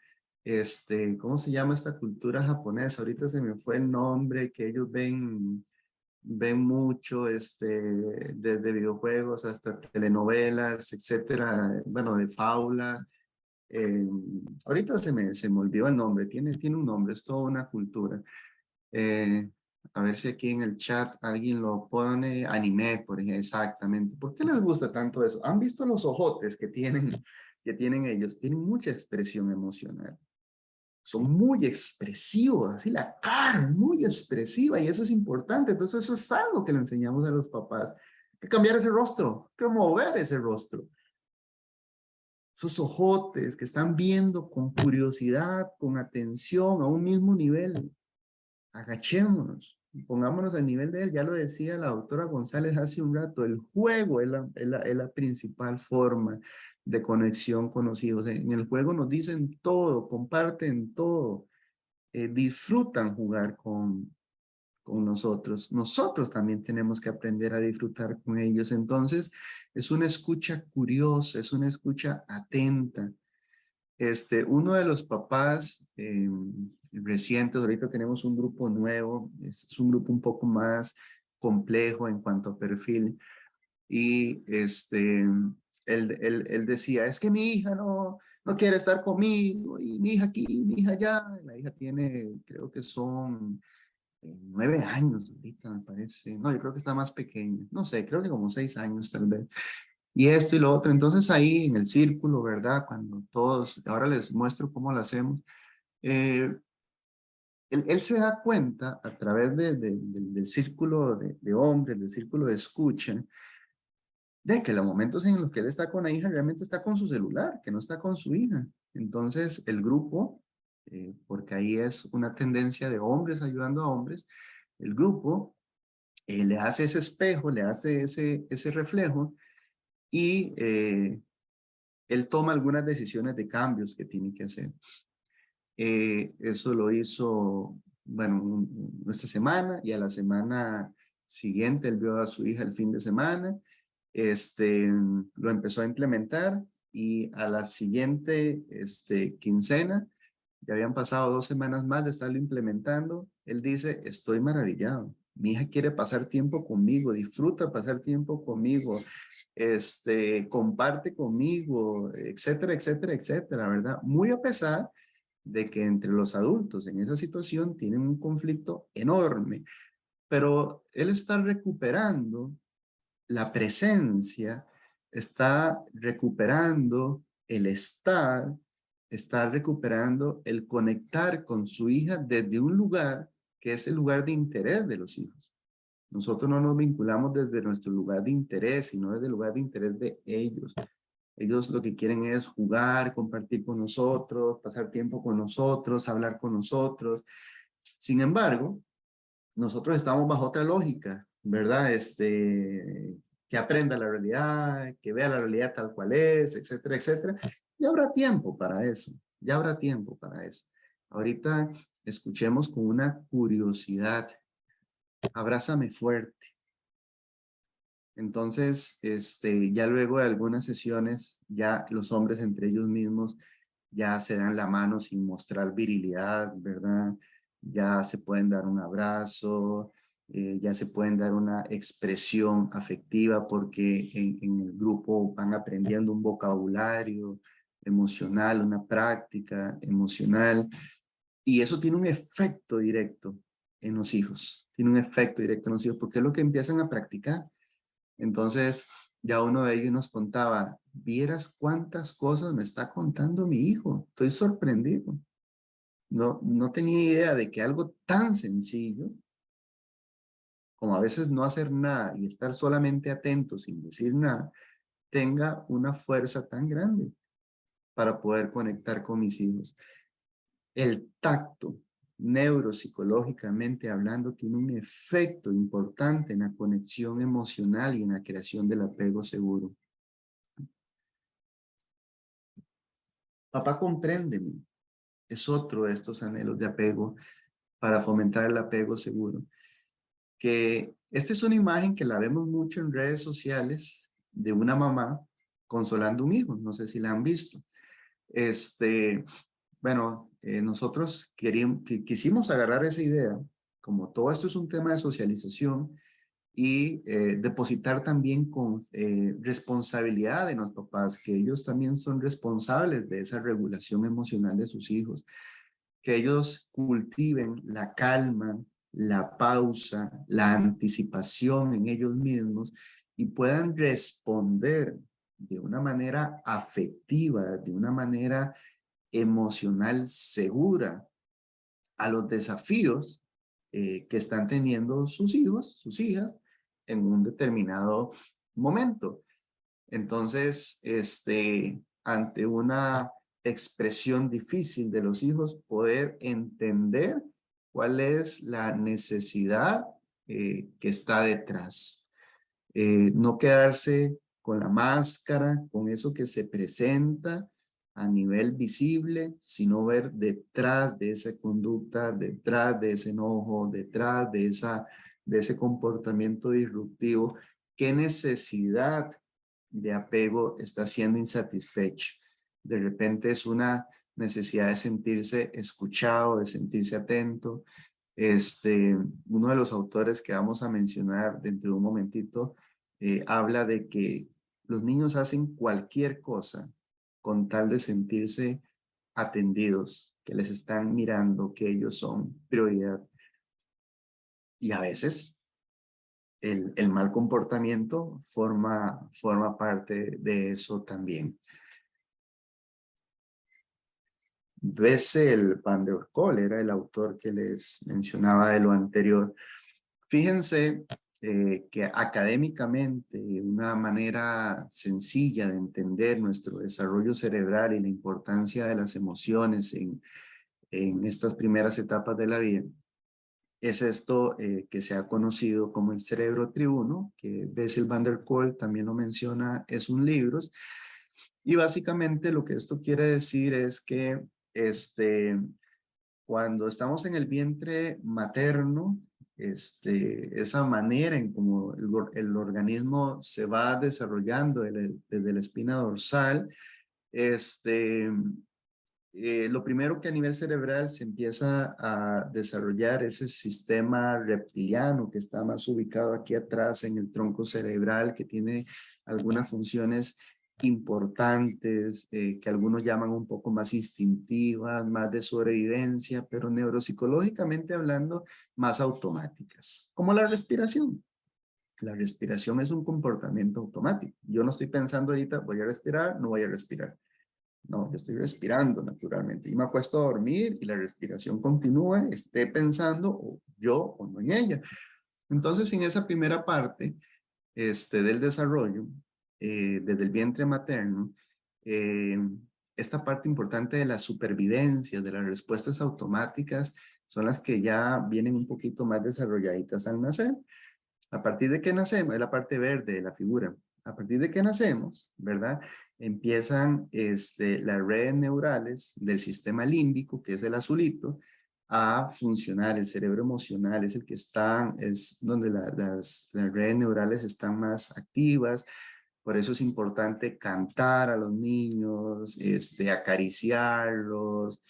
cómo se llama esta cultura japonesa? Ahorita se me fue el nombre, que ellos ven mucho, desde videojuegos hasta telenovelas, etcétera, bueno, de fábula. Eh, ahorita se me olvidó el nombre, tiene un nombre, es toda una cultura. Eh, a ver si aquí en el chat alguien lo pone, anime, por ejemplo, exactamente. ¿Por qué les gusta tanto eso? ¿Han visto los ojotes que tienen ellos? Tienen mucha expresión emocional. Son muy expresivos, así la cara es muy expresiva y eso es importante. Entonces eso es algo que le enseñamos a los papás. Hay que cambiar ese rostro, hay que mover ese rostro. Esos ojotes que están viendo con curiosidad, con atención, a un mismo nivel. Agachémonos, pongámonos al nivel de él. Ya lo decía la doctora González hace un rato, el juego es la principal forma de conexión con los hijos. En el juego nos dicen todo, comparten todo, disfrutan jugar con nosotros. Nosotros también tenemos que aprender a disfrutar con ellos. Entonces, es una escucha curiosa, es una escucha atenta. Uno de los papás recientes, ahorita tenemos un grupo nuevo, es un grupo un poco más complejo en cuanto a perfil, y él decía, es que mi hija no quiere estar conmigo, y mi hija aquí, mi hija allá. La hija tiene, creo que son 9 años ahorita, me parece. No, yo creo que está más pequeña, no sé, creo que como 6 años tal vez. Y esto y lo otro. Entonces ahí en el círculo, ¿verdad? Cuando todos, ahora les muestro cómo lo hacemos, eh, él se da cuenta a través del círculo de hombres, del círculo de escucha, de que los momentos en los que él está con la hija realmente está con su celular, que no está con su hija. Entonces el grupo, porque ahí es una tendencia de hombres ayudando a hombres, el grupo le hace ese espejo, le hace ese reflejo y él toma algunas decisiones de cambios que tiene que hacer. Eso lo hizo, bueno, esta semana, y a la semana siguiente él vio a su hija el fin de semana, lo empezó a implementar, y a la siguiente quincena, ya habían pasado 2 semanas más de estarlo implementando, él dice, estoy maravillado. Mi hija quiere pasar tiempo conmigo, disfruta pasar tiempo conmigo, comparte conmigo, etcétera, etcétera, etcétera, ¿verdad? Muy a pesar de que entre los adultos en esa situación tienen un conflicto enorme, pero él está recuperando la presencia, está recuperando el estar, está recuperando el conectar con su hija desde un lugar que es el lugar de interés de los hijos. Nosotros no nos vinculamos desde nuestro lugar de interés, sino desde el lugar de interés de ellos. Ellos lo que quieren es jugar, compartir con nosotros, pasar tiempo con nosotros, hablar con nosotros. Sin embargo, nosotros estamos bajo otra lógica, ¿verdad? Que aprenda la realidad, que vea la realidad tal cual es, etcétera, etcétera. Ya habrá tiempo para eso, ya habrá tiempo para eso. Ahorita escuchemos con una curiosidad. Abrázame fuerte. Entonces, ya luego de algunas sesiones, ya los hombres entre ellos mismos ya se dan la mano sin mostrar virilidad, ¿verdad? Ya se pueden dar un abrazo, ya se pueden dar una expresión afectiva porque en el grupo van aprendiendo un vocabulario emocional, una práctica emocional, y eso tiene un efecto directo en los hijos, tiene un efecto directo en los hijos porque es lo que empiezan a practicar. Entonces, ya uno de ellos nos contaba, vieras cuántas cosas me está contando mi hijo, estoy sorprendido. No tenía idea de que algo tan sencillo, como a veces no hacer nada y estar solamente atento sin decir nada, tenga una fuerza tan grande para poder conectar con mis hijos. El tacto, neuropsicológicamente hablando, tiene un efecto importante en la conexión emocional y en la creación del apego seguro. Papá, compréndeme. Es otro de estos anhelos de apego para fomentar el apego seguro. Que esta es una imagen que la vemos mucho en redes sociales de una mamá consolando a un hijo. No sé si la han visto. Bueno, nosotros quisimos agarrar esa idea, como todo esto es un tema de socialización, y depositar también con responsabilidad en los papás, que ellos también son responsables de esa regulación emocional de sus hijos, que ellos cultiven la calma, la pausa, la anticipación en ellos mismos y puedan responder de una manera afectiva, de una manera emocional segura a los desafíos que están teniendo sus hijos, sus hijas, en un determinado momento. Entonces, ante una expresión difícil de los hijos, poder entender cuál es la necesidad que está detrás. No quedarse con la máscara, con eso que se presenta a nivel visible, sino ver detrás de esa conducta, detrás de ese enojo, detrás de ese comportamiento disruptivo, qué necesidad de apego está siendo insatisfecha. De repente es una necesidad de sentirse escuchado, de sentirse atento. Uno de los autores que vamos a mencionar dentro de un momentito habla de que los niños hacen cualquier cosa con tal de sentirse atendidos, que les están mirando, que ellos son prioridad. Y a veces el mal comportamiento forma parte de eso también. Bessel van der Kolk era el autor que les mencionaba de lo anterior. Fíjense que académicamente, una manera sencilla de entender nuestro desarrollo cerebral y la importancia de las emociones en estas primeras etapas de la vida, es esto que se ha conocido como el cerebro tribuno, que Bessel van der Kolk también lo menciona, es un libro. Y básicamente lo que esto quiere decir es que cuando estamos en el vientre materno, esa manera en cómo el organismo se va desarrollando desde la espina dorsal, lo primero que a nivel cerebral se empieza a desarrollar es el sistema reptiliano que está más ubicado aquí atrás en el tronco cerebral, que tiene algunas funciones importantes, que algunos llaman un poco más instintivas, más de sobrevivencia, pero neuropsicológicamente hablando, más automáticas, como la respiración. La respiración es un comportamiento automático. Yo no estoy pensando ahorita, voy a respirar, no voy a respirar. No, yo estoy respirando naturalmente. Y me acuesto a dormir y la respiración continúa, esté pensando o yo o no en ella. Entonces, en esa primera parte del desarrollo, desde el vientre materno, eh, esta parte importante de la supervivencia, de las respuestas automáticas, son las que ya vienen un poquito más desarrolladitas al nacer. A partir de que nacemos, es la parte verde de la figura. A partir de que nacemos, ¿verdad? Empiezan las redes neurales del sistema límbico, que es el azulito, a funcionar. El cerebro emocional es el que está, es donde las redes neurales están más activas. Por eso es importante cantar a los niños, acariciarlos,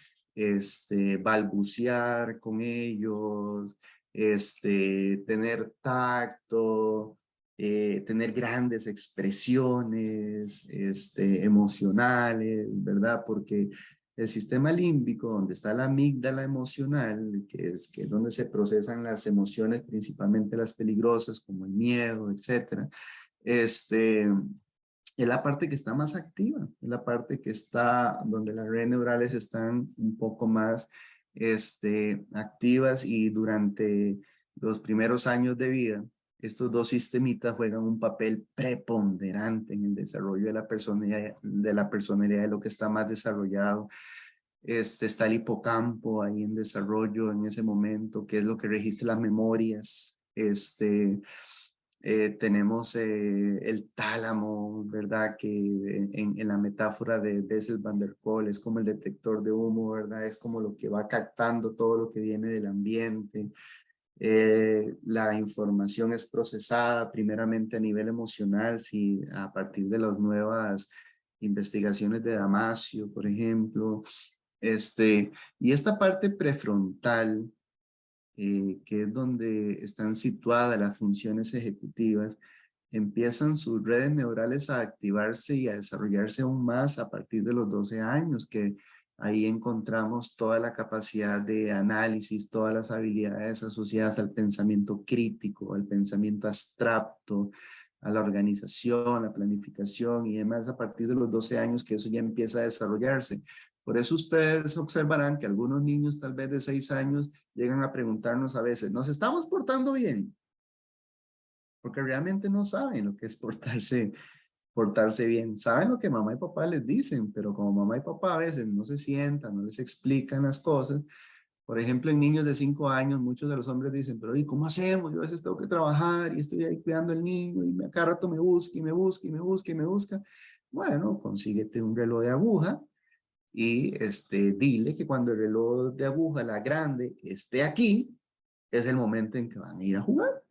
balbucear con ellos, tener tacto, tener grandes expresiones, emocionales, ¿verdad? Porque el sistema límbico, donde está la amígdala emocional, que es donde se procesan las emociones, principalmente las peligrosas, como el miedo, etcétera, es la parte que está más activa, es la parte que está donde las redes neurales están un poco más activas, y durante los primeros años de vida, estos dos sistemitas juegan un papel preponderante en el desarrollo de la personalidad de lo que está más desarrollado. Está el hipocampo ahí en desarrollo en ese momento, que es lo que registra las memorias. Tenemos el tálamo, ¿verdad? Que en la metáfora de Bessel van der Kolk es como el detector de humo, ¿verdad? Es como lo que va captando todo lo que viene del ambiente. La información es procesada primeramente a nivel emocional, si a partir de las nuevas investigaciones de Damasio, por ejemplo. Y esta parte prefrontal, que es donde están situadas las funciones ejecutivas, empiezan sus redes neurales a activarse y a desarrollarse aún más a partir de los 12 años, que ahí encontramos toda la capacidad de análisis, todas las habilidades asociadas al pensamiento crítico, al pensamiento abstracto, a la organización, la planificación y demás, a partir de los 12 años que eso ya empieza a desarrollarse. Por eso ustedes observarán que algunos niños tal vez de 6 años llegan a preguntarnos a veces, ¿nos estamos portando bien? Porque realmente no saben lo que es portarse bien. Saben lo que mamá y papá les dicen, pero como mamá y papá a veces no se sientan, no les explican las cosas. Por ejemplo, en niños de 5 años, muchos de los hombres dicen, pero ¿y cómo hacemos? Yo a veces tengo que trabajar y estoy ahí cuidando al niño y a cada rato me busca y me busca y me busca y me busca. Bueno, consíguete un reloj de aguja y dile que cuando el reloj de aguja, la grande, esté aquí, es el momento en que van a ir a jugar.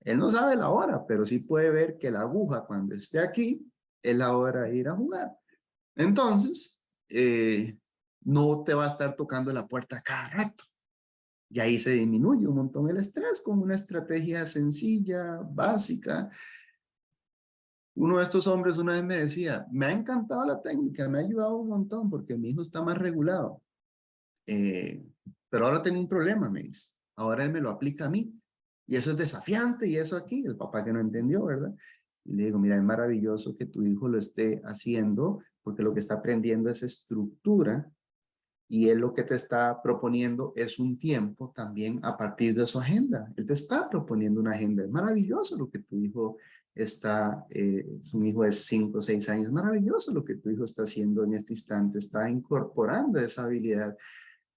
Él no sabe la hora, pero sí puede ver que la aguja cuando esté aquí es la hora de ir a jugar. Entonces, no te va a estar tocando la puerta cada rato. Y ahí se disminuye un montón el estrés con una estrategia sencilla, básica. Uno de estos hombres una vez me decía, me ha encantado la técnica, me ha ayudado un montón porque mi hijo está más regulado. Eh, pero ahora tengo un problema, me dice. Ahora él me lo aplica a mí. Y eso es desafiante y eso aquí, el papá que no entendió, ¿verdad? Y le digo, mira, es maravilloso que tu hijo lo esté haciendo porque lo que está aprendiendo es estructura y él lo que te está proponiendo es un tiempo también a partir de su agenda. Él te está proponiendo una agenda. Es maravilloso lo que tu hijo está, su hijo es 5 o 6 años, maravilloso lo que tu hijo está haciendo en este instante. Está incorporando esa habilidad,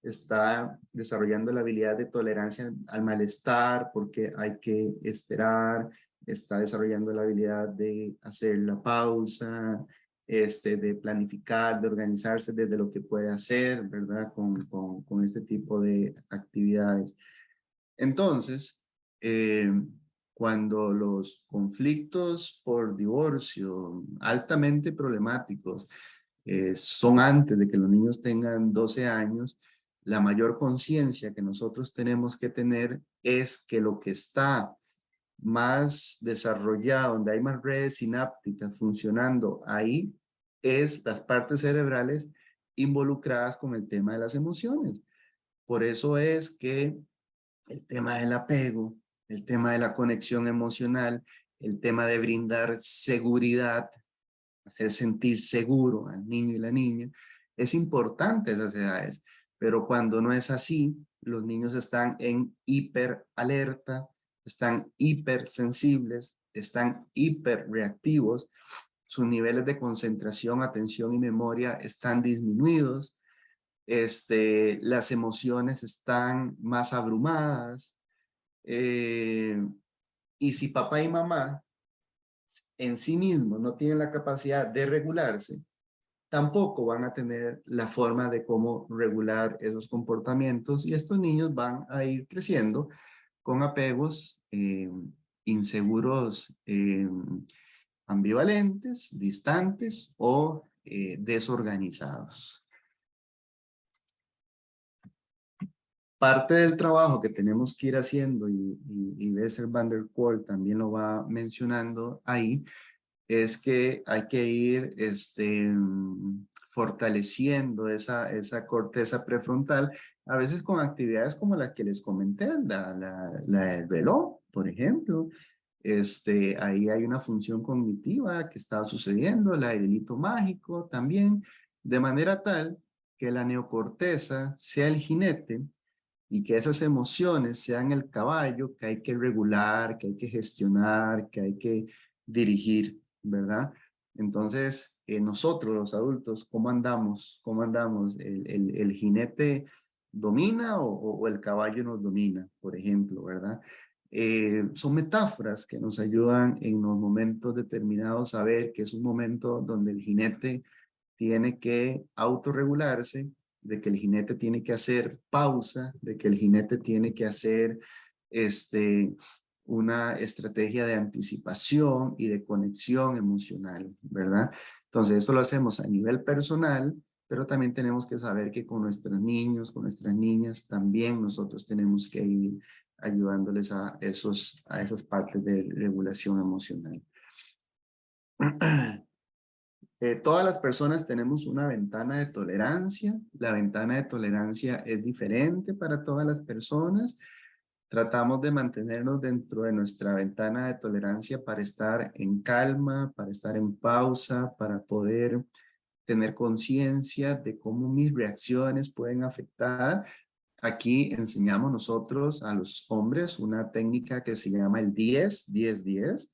está desarrollando la habilidad de tolerancia al malestar porque hay que esperar, está desarrollando la habilidad de hacer la pausa, de planificar, de organizarse desde lo que puede hacer, ¿verdad? Con este tipo de actividades. Entonces, cuando los conflictos por divorcio altamente problemáticos son antes de que los niños tengan 12 años, la mayor conciencia que nosotros tenemos que tener es que lo que está más desarrollado, donde hay más redes sinápticas funcionando ahí, es las partes cerebrales involucradas con el tema de las emociones. Por eso es que el tema del apego, el tema de la conexión emocional, el tema de brindar seguridad, hacer sentir seguro al niño y la niña, es importante a esas edades. Pero cuando no es así, los niños están en hiperalerta, están hipersensibles, están hiperreactivos, sus niveles de concentración, atención y memoria están disminuidos, las emociones están más abrumadas, y si papá y mamá en sí mismos no tienen la capacidad de regularse, tampoco van a tener la forma de cómo regular esos comportamientos y estos niños van a ir creciendo con apegos inseguros, ambivalentes, distantes o desorganizados. Parte del trabajo que tenemos que ir haciendo, y Bessel van der Kolk también lo va mencionando ahí, es que hay que ir fortaleciendo esa corteza prefrontal, a veces con actividades como las que les comenté, la del reloj, por ejemplo. Ahí hay una función cognitiva que está sucediendo, la del hilito mágico también, de manera tal que la neocorteza sea el jinete y que esas emociones sean el caballo que hay que regular, que hay que gestionar, que hay que dirigir, ¿verdad? Entonces, nosotros los adultos, ¿cómo andamos? ¿Cómo andamos? ¿El jinete domina o el caballo nos domina, por ejemplo, ¿verdad? Son metáforas que nos ayudan en los momentos determinados a ver que es un momento donde el jinete tiene que autorregularse, de que el jinete tiene que hacer pausa, de que el jinete tiene que hacer una estrategia de anticipación y de conexión emocional, ¿verdad? Entonces, eso lo hacemos a nivel personal, pero también tenemos que saber que con nuestros niños, con nuestras niñas, también nosotros tenemos que ir ayudándoles a esas partes de regulación emocional. Todas las personas tenemos una ventana de tolerancia. La ventana de tolerancia es diferente para todas las personas. Tratamos de mantenernos dentro de nuestra ventana de tolerancia para estar en calma, para estar en pausa, para poder tener conciencia de cómo mis reacciones pueden afectar. Aquí enseñamos nosotros a los hombres una técnica que se llama el 10-10-10.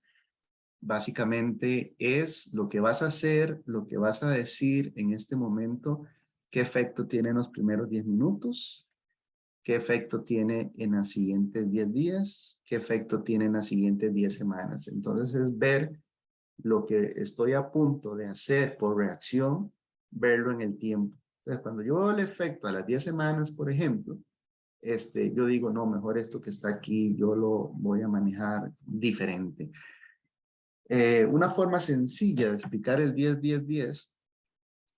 Básicamente es lo que vas a hacer, lo que vas a decir en este momento, qué efecto tiene en los primeros 10 minutos, qué efecto tiene en los siguientes 10 días, qué efecto tiene en las siguientes 10 semanas. Entonces es ver lo que estoy a punto de hacer por reacción, verlo en el tiempo. Entonces cuando yo veo el efecto a las 10 semanas, por ejemplo, yo digo, no, mejor esto que está aquí, yo lo voy a manejar diferente. Una forma sencilla de explicar el 10-10-10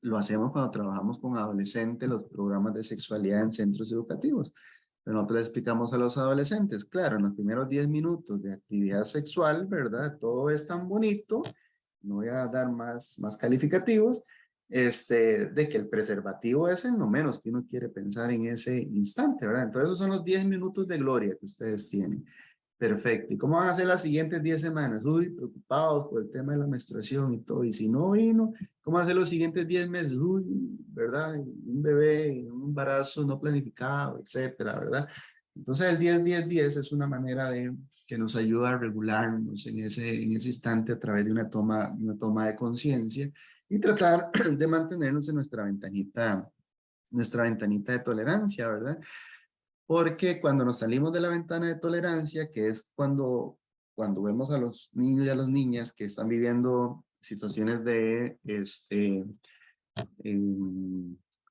lo hacemos cuando trabajamos con adolescentes, los programas de sexualidad en centros educativos. Nosotros le explicamos a los adolescentes, claro, en los primeros 10 minutos de actividad sexual, ¿verdad? Todo es tan bonito, no voy a dar más calificativos, de que el preservativo es en lo menos que uno quiere pensar en ese instante, ¿verdad? Entonces esos son los 10 minutos de gloria que ustedes tienen. Perfecto. ¿Y cómo van a ser las siguientes 10 semanas? Uy, preocupados por el tema de la menstruación y todo. Y si no vino, ¿cómo van a ser los siguientes 10 meses? Uy, ¿verdad? Un bebé, un embarazo no planificado, etcétera, ¿verdad? Entonces el 10-10-10 es una manera de que nos ayuda a regularnos en ese instante a través de una toma de conciencia y tratar de mantenernos en nuestra ventanita de tolerancia, ¿verdad? Porque cuando nos salimos de la ventana de tolerancia, que es cuando vemos a los niños y a las niñas que están viviendo situaciones de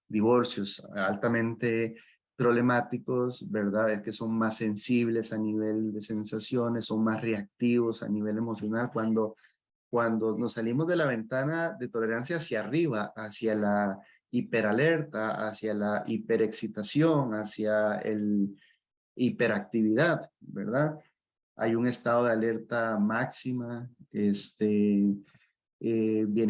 divorcios altamente problemáticos, ¿verdad? Es que son más sensibles a nivel de sensaciones, son más reactivos a nivel emocional. Cuando nos salimos de la ventana de tolerancia hacia arriba, hacia la hiperalerta, hacia la hiperexcitación, hacia el hiperactividad, ¿verdad? Hay un estado de alerta máxima, vienen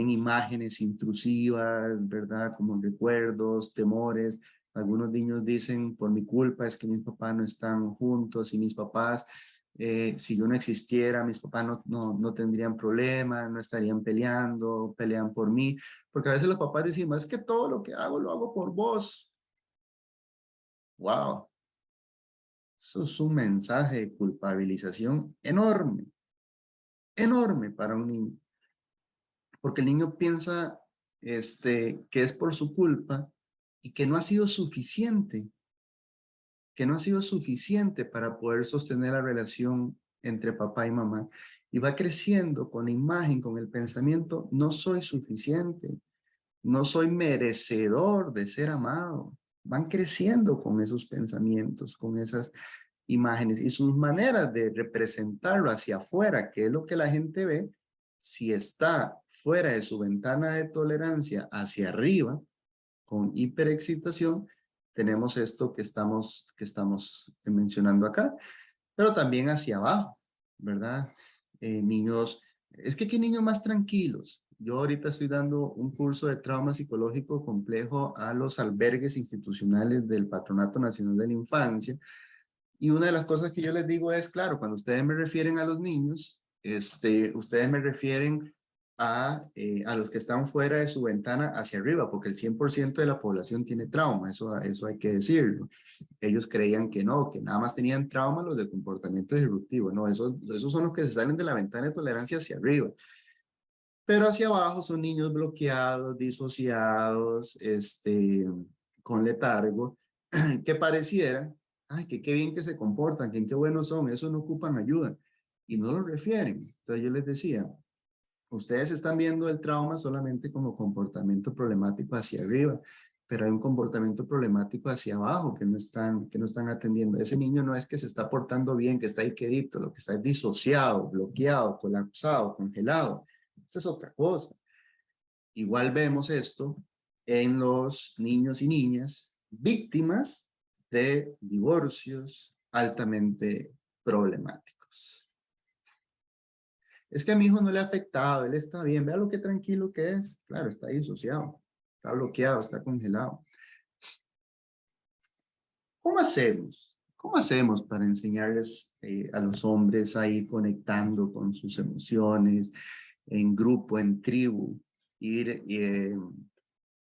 imágenes intrusivas, ¿verdad? Como recuerdos, temores. Algunos niños dicen, por mi culpa es que mis papás no están juntos y mis papás, si yo no existiera, mis papás no tendrían problemas, no estarían peleando, pelean por mí. Porque a veces los papás decimos, es que todo lo que hago lo hago por vos. ¡Wow! Eso es un mensaje de culpabilización enorme, enorme para un niño. Porque el niño piensa que es por su culpa y que no ha sido suficiente, para poder sostener la relación entre papá y mamá. Y va creciendo con la imagen, con el pensamiento, no soy suficiente, no soy merecedor de ser amado. Van creciendo con esos pensamientos, con esas imágenes y sus maneras de representarlo hacia afuera, que es lo que la gente ve, si está fuera de su ventana de tolerancia hacia arriba, con hiperexcitación, tenemos esto que estamos mencionando acá, pero también hacia abajo, ¿verdad? Niños, es que hay niños más tranquilos. Yo ahorita estoy dando un curso de trauma psicológico complejo a los albergues institucionales del Patronato Nacional de la Infancia. Y una de las cosas que yo les digo es, claro, cuando ustedes me refieren a los niños, ustedes me refieren a los que están fuera de su ventana hacia arriba, porque el 100% de la población tiene trauma, eso hay que decirlo. Ellos creían que no, que nada más tenían trauma los de comportamiento disruptivo, no, esos son los que se salen de la ventana de tolerancia hacia arriba. Pero hacia abajo son niños bloqueados, disociados, con letargo, que pareciera, ay, que qué bien que se comportan, que qué buenos son, esos no ocupan ayuda, y no lo refieren. Entonces yo les decía, ustedes están viendo el trauma solamente como comportamiento problemático hacia arriba, pero hay un comportamiento problemático hacia abajo que no están atendiendo. Ese niño no es que se está portando bien, que está ahí quedito, lo que está es disociado, bloqueado, colapsado, congelado. Esa es otra cosa. Igual vemos esto en los niños y niñas víctimas de divorcios altamente problemáticos. Es que a mi hijo no le ha afectado, él está bien, vea lo que tranquilo que es. Claro, está disociado, está bloqueado, está congelado. ¿Cómo hacemos? ¿Cómo hacemos para enseñarles a los hombres a ir conectando con sus emociones en grupo, en tribu, ir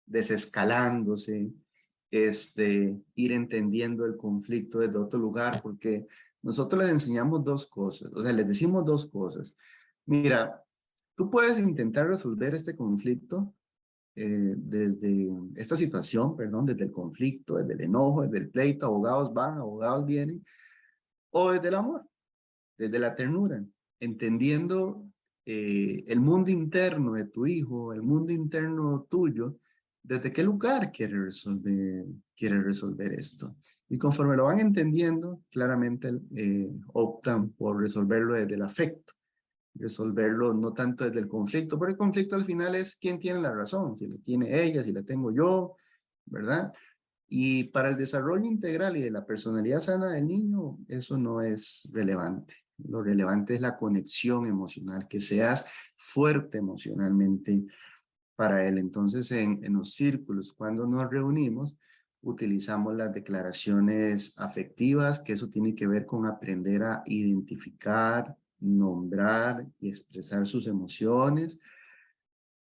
desescalándose, ir entendiendo el conflicto desde otro lugar? Porque nosotros les enseñamos dos cosas, o sea, les decimos dos cosas. Mira, tú puedes intentar resolver este conflicto desde esta situación, perdón, desde el conflicto, desde el enojo, desde el pleito, abogados van, abogados vienen, o desde el amor, desde la ternura, entendiendo el mundo interno de tu hijo, el mundo interno tuyo, desde qué lugar quiere resolver esto. Y conforme lo van entendiendo, claramente optan por resolverlo desde el afecto, resolverlo no tanto desde el conflicto, porque el conflicto al final es quién tiene la razón, si la tiene ella, si la tengo yo, ¿verdad? Y para el desarrollo integral y de la personalidad sana del niño, eso no es relevante. Lo relevante es la conexión emocional, que seas fuerte emocionalmente para él. Entonces, en los círculos, cuando nos reunimos, utilizamos las declaraciones afectivas, que eso tiene que ver con aprender a identificar, nombrar y expresar sus emociones.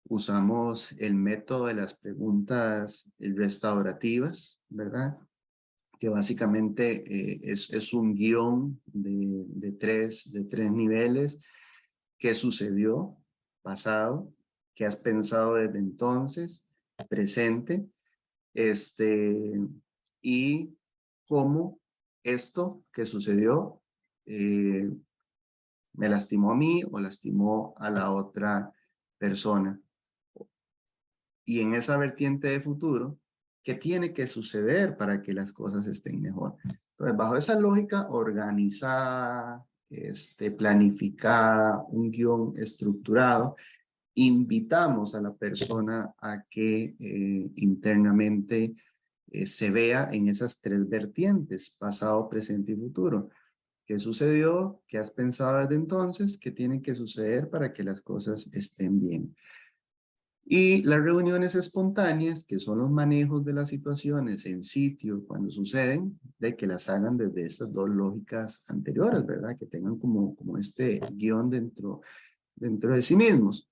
Usamos el método de las preguntas restaurativas, ¿verdad? Que básicamente es un guión de tres niveles. ¿Qué sucedió? Pasado. ¿Qué has pensado desde entonces? Presente. Y cómo esto que sucedió me lastimó a mí o lastimó a la otra persona. Y en esa vertiente de futuro, ¿qué tiene que suceder para que las cosas estén mejor? Entonces, bajo esa lógica organizada, planificada, un guión estructurado, invitamos a la persona a que internamente se vea en esas tres vertientes, pasado, presente y futuro. ¿Qué sucedió? ¿Qué has pensado desde entonces? ¿Qué tiene que suceder para que las cosas estén bien? Y las reuniones espontáneas, que son los manejos de las situaciones en sitio cuando suceden, de que las hagan desde estas dos lógicas anteriores, ¿verdad? Que tengan como este guión dentro de sí mismos.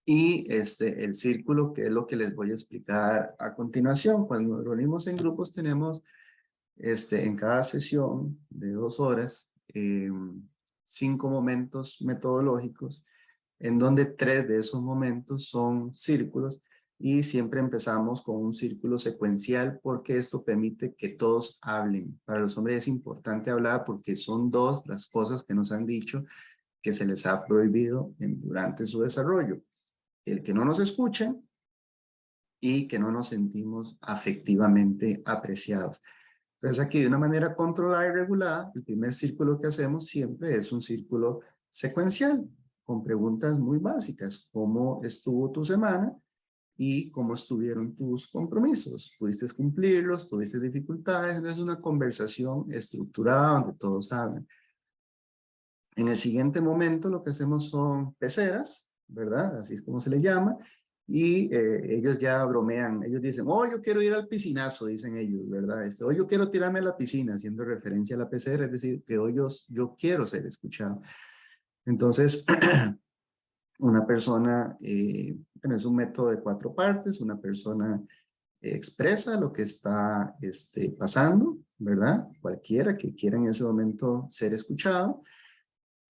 Y el círculo, que es lo que les voy a explicar a continuación. Cuando nos reunimos en grupos, tenemos en cada sesión de 2 horas, 5 momentos metodológicos, en donde 3 de esos momentos son círculos, y siempre empezamos con un círculo secuencial porque esto permite que todos hablen. Para los hombres es importante hablar porque son 2 las cosas que nos han dicho que se les ha prohibido durante su desarrollo: el que no nos escuchen y que no nos sentimos afectivamente apreciados. Entonces aquí de una manera controlada y regulada, el primer círculo que hacemos siempre es un círculo secuencial, con preguntas muy básicas. ¿Cómo estuvo tu semana? Y cómo estuvieron tus compromisos. ¿Pudiste cumplirlos? ¿Tuviste dificultades? No es una conversación estructurada donde todos hablan. En el siguiente momento lo que hacemos son peceras, ¿verdad? Así es como se le llama. Y ellos ya bromean, ellos dicen, oh, yo quiero ir al piscinazo, dicen ellos, ¿verdad? Hoy yo quiero tirarme a la piscina, haciendo referencia a la pecera, es decir, que hoy yo quiero ser escuchado. Entonces, una persona, bueno, es un método de 4 partes, una persona expresa lo que está pasando, ¿verdad? Cualquiera que quiera en ese momento ser escuchado.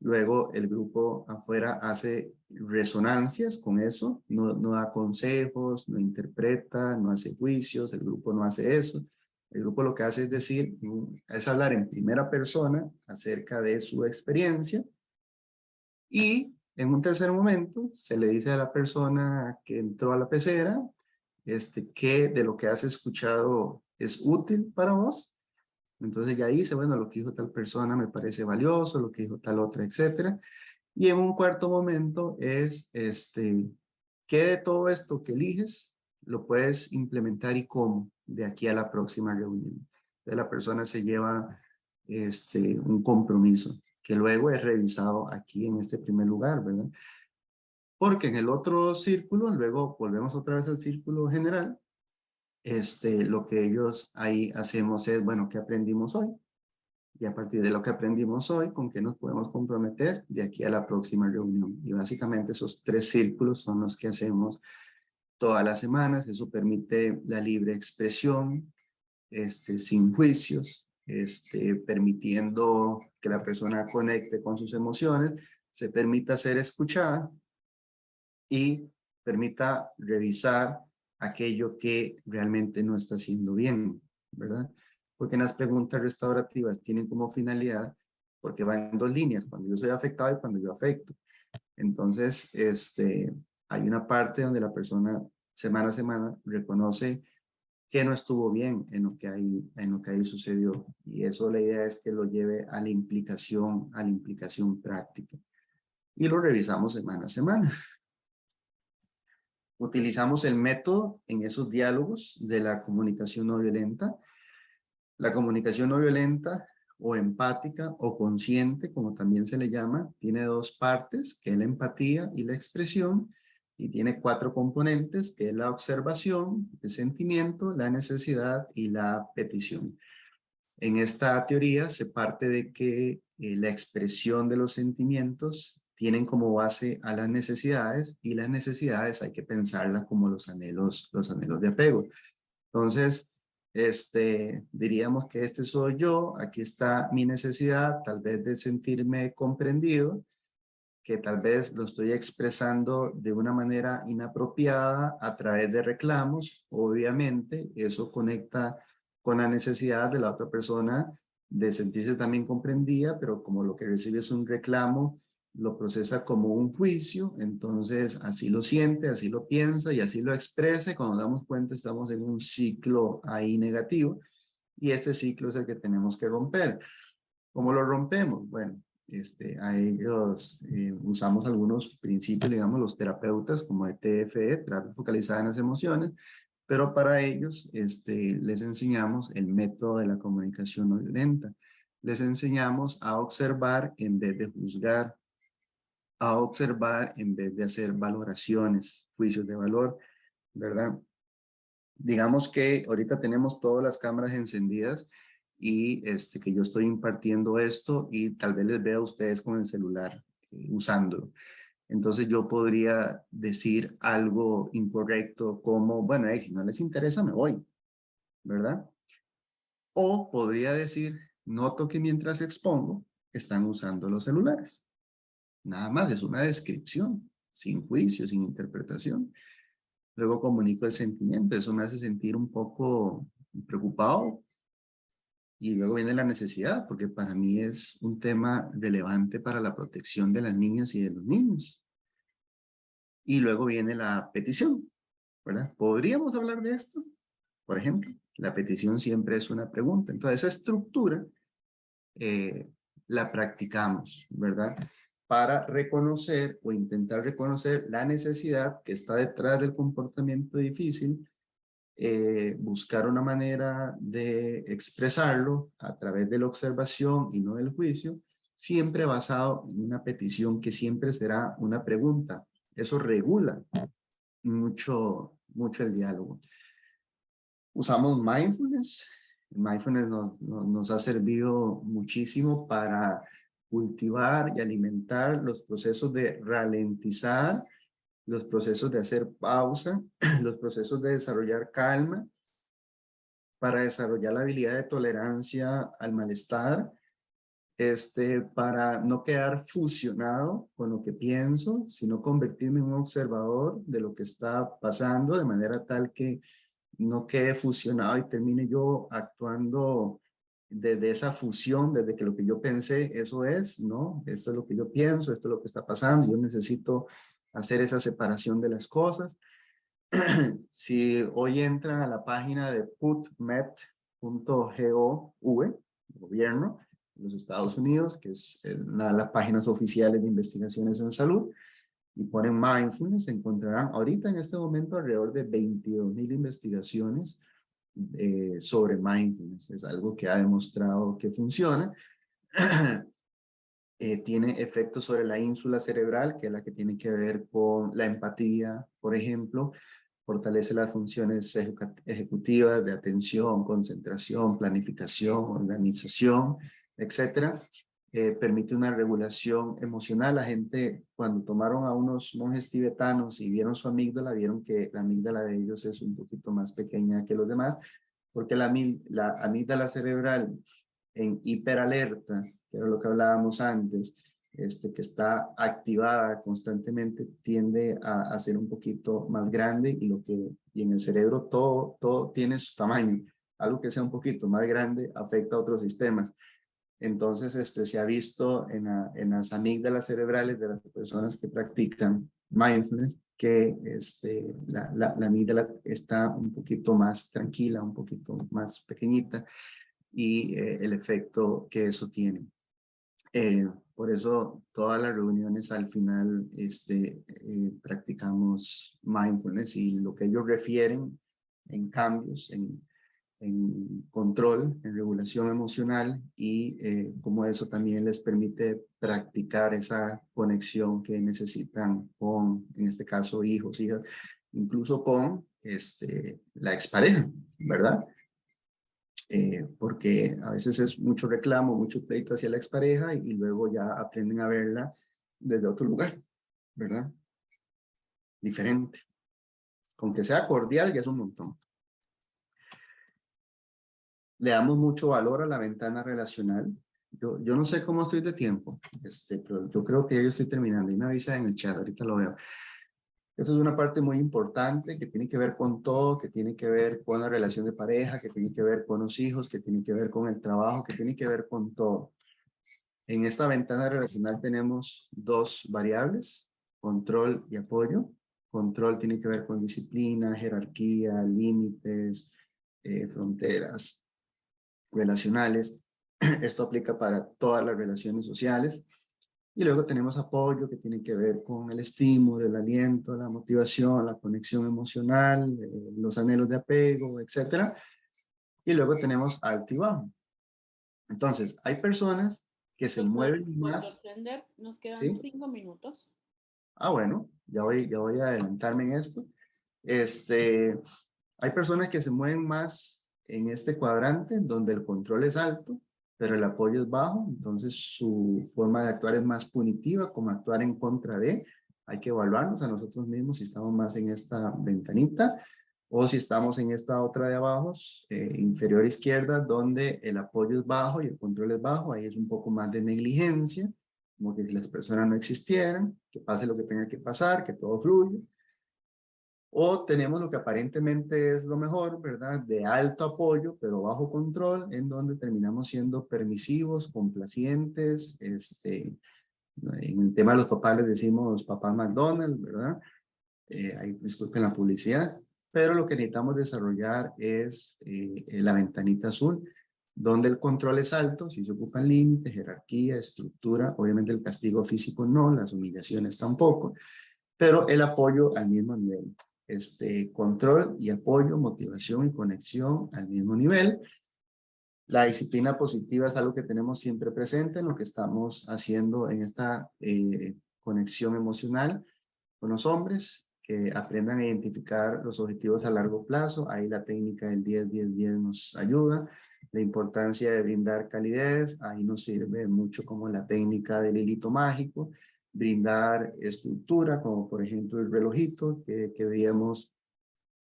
Luego el grupo afuera hace resonancias con eso, no da consejos, no interpreta, no hace juicios, el grupo no hace eso. El grupo lo que hace es decir, es hablar en primera persona acerca de su experiencia y en un tercer momento se le dice a la persona que entró a la pecera que de lo que has escuchado es útil para vos. Entonces ya dice, bueno, lo que dijo tal persona me parece valioso, lo que dijo tal otra, etcétera. Y en un cuarto momento es, ¿qué de todo esto que eliges lo puedes implementar y cómo de aquí a la próxima reunión? Entonces la persona se lleva un compromiso que luego es revisado aquí en este primer lugar, ¿verdad? Porque en el otro círculo, luego volvemos otra vez al círculo general, lo que ellos ahí hacemos es, bueno, ¿qué aprendimos hoy? Y a partir de lo que aprendimos hoy, ¿con qué nos podemos comprometer de aquí a la próxima reunión? Y básicamente esos 3 círculos son los que hacemos todas las semanas. Eso permite la libre expresión, sin juicios, permitiendo que la persona conecte con sus emociones, se permita ser escuchada y permita revisar aquello que realmente no está haciendo bien, ¿verdad? Porque en las preguntas restaurativas tienen como finalidad, porque van en 2 líneas, cuando yo soy afectado y cuando yo afecto. Entonces, hay una parte donde la persona semana a semana reconoce que no estuvo bien en lo que ahí sucedió. Y eso la idea es que lo lleve a la implicación práctica. Y lo revisamos semana a semana. Utilizamos el método en esos diálogos de la comunicación no violenta. La comunicación no violenta o empática o consciente, como también se le llama, tiene 2 partes, que es la empatía y la expresión, y tiene 4 componentes, que es la observación, el sentimiento, la necesidad y la petición. En esta teoría se parte de que la expresión de los sentimientos tienen como base a las necesidades y las necesidades hay que pensarlas como los anhelos de apego. Entonces, diríamos que este soy yo, aquí está mi necesidad, tal vez de sentirme comprendido, que tal vez lo estoy expresando de una manera inapropiada a través de reclamos. Obviamente, eso conecta con la necesidad de la otra persona de sentirse también comprendida, pero como lo que recibe es un reclamo, lo procesa como un juicio, entonces así lo siente, así lo piensa y así lo expresa, y cuando nos damos cuenta estamos en un ciclo ahí negativo, y este ciclo es el que tenemos que romper. ¿Cómo lo rompemos? Bueno, a ellos usamos algunos principios, digamos, los terapeutas como ETFE, terapia focalizada en las emociones, pero para ellos les enseñamos el método de la comunicación no violenta. Les enseñamos a observar en vez de juzgar, a observar en vez de hacer valoraciones, juicios de valor, ¿verdad? Digamos que ahorita tenemos todas las cámaras encendidas y que yo estoy impartiendo esto y tal vez les vea a ustedes con el celular usándolo. Entonces yo podría decir algo incorrecto como, bueno, si no les interesa me voy, ¿verdad? O podría decir, noto que mientras expongo están usando los celulares. Nada más, es una descripción, sin juicio, sin interpretación. Luego comunico el sentimiento, eso me hace sentir un poco preocupado y luego viene la necesidad, porque para mí es un tema relevante para la protección de las niñas y de los niños. Y luego viene la petición. ¿verdad? ¿Podríamos hablar de esto? Por ejemplo, la petición siempre es una pregunta. Entonces, esa estructura la practicamos, ¿verdad? Para reconocer o intentar reconocer la necesidad que está detrás del comportamiento difícil, buscar una manera de expresarlo a través de la observación y no del juicio, siempre basado en una petición que siempre será una pregunta. Eso regula mucho el diálogo. Usamos mindfulness. Mindfulness nos ha servido muchísimo para cultivar y alimentar los procesos de ralentizar, los procesos de hacer pausa, los procesos de desarrollar calma, para desarrollar la habilidad de tolerancia al malestar, para no quedar fusionado con lo que pienso, sino convertirme en un observador de lo que está pasando, de manera tal que no quede fusionado y termine yo actuando desde esa fusión, desde que lo que yo pensé, eso es, ¿no? Esto es lo que yo pienso, esto es lo que está pasando, yo necesito hacer esa separación de las cosas. Si hoy entran a la página de putmed.gov, gobierno de los Estados Unidos, que es una de las páginas oficiales de investigaciones en salud, y ponen mindfulness, encontrarán ahorita en este momento alrededor de 22,000 investigaciones sobre mindfulness. Es algo que ha demostrado que funciona. Tiene efectos sobre la ínsula cerebral, que es la que tiene que ver con la empatía, por ejemplo. Fortalece las funciones ejecutivas de atención, concentración, planificación, organización, etcétera. Permite una regulación emocional. La gente, cuando tomaron a unos monjes tibetanos y vieron su amígdala, vieron que la amígdala de ellos es un poquito más pequeña que los demás, porque la amígdala cerebral en hiperalerta, que era lo que hablábamos antes, que está activada constantemente, tiende a ser un poquito más grande y en el cerebro todo tiene su tamaño. Algo que sea un poquito más grande afecta a otros sistemas. Entonces, se ha visto en las amígdalas cerebrales de las personas que practican mindfulness que la amígdala está un poquito más tranquila, un poquito más pequeñita, y el efecto que eso tiene. Por eso todas las reuniones al final practicamos mindfulness, y lo que ellos refieren en cambios, en control, en regulación emocional, y cómo eso también les permite practicar esa conexión que necesitan con, en este caso, hijos, hijas, incluso con la expareja, ¿verdad? Porque a veces es mucho reclamo, mucho pleito hacia la expareja, y luego ya aprenden a verla desde otro lugar, ¿verdad? Diferente. Con que sea cordial ya es un montón. Le damos mucho valor a la ventana relacional. Yo no sé cómo estoy de tiempo, pero yo creo que yo estoy terminando. Y me avisa en el chat, ahorita lo veo. Esa es una parte muy importante que tiene que ver con todo, que tiene que ver con la relación de pareja, que tiene que ver con los hijos, que tiene que ver con el trabajo, que tiene que ver con todo. En esta ventana relacional tenemos dos variables, control y apoyo. Control tiene que ver con disciplina, jerarquía, límites, fronteras relacionales. Esto aplica para todas las relaciones sociales. Y luego tenemos apoyo, que tiene que ver con el estímulo, el aliento, la motivación, la conexión emocional, los anhelos de apego, etc. Y luego tenemos alto y bajo. Entonces, hay personas que se mueven Doctor más. Sender, nos quedan ¿Sí? 5 minutos. Ah, bueno, ya voy a adelantarme en esto. Hay personas que se mueven más en este cuadrante, donde el control es alto, pero el apoyo es bajo. Entonces su forma de actuar es más punitiva, como actuar en contra de. Hay que evaluarnos a nosotros mismos si estamos más en esta ventanita o si estamos en esta otra de abajo, inferior izquierda, donde el apoyo es bajo y el control es bajo. Ahí es un poco más de negligencia, como que si las personas no existieran, que pase lo que tenga que pasar, que todo fluya. O tenemos lo que aparentemente es lo mejor, ¿verdad? De alto apoyo, pero bajo control, en donde terminamos siendo permisivos, complacientes. En el tema de los papás les decimos papá McDonald's, ¿verdad? Ahí disculpen la publicidad. pero lo que necesitamos desarrollar es la ventanita azul, donde el control es alto, si se ocupan límites, jerarquía, estructura, obviamente el castigo físico no, las humillaciones tampoco, pero el apoyo al mismo nivel. Control y apoyo, motivación y conexión al mismo nivel. La disciplina positiva es algo que tenemos siempre presente en lo que estamos haciendo en esta conexión emocional con los hombres, que aprendan a identificar los objetivos a largo plazo. Ahí la técnica del 10-10-10 nos ayuda. La importancia de brindar calidez, ahí nos sirve mucho como la técnica del hilito mágico. Brindar estructura, como por ejemplo el relojito que veíamos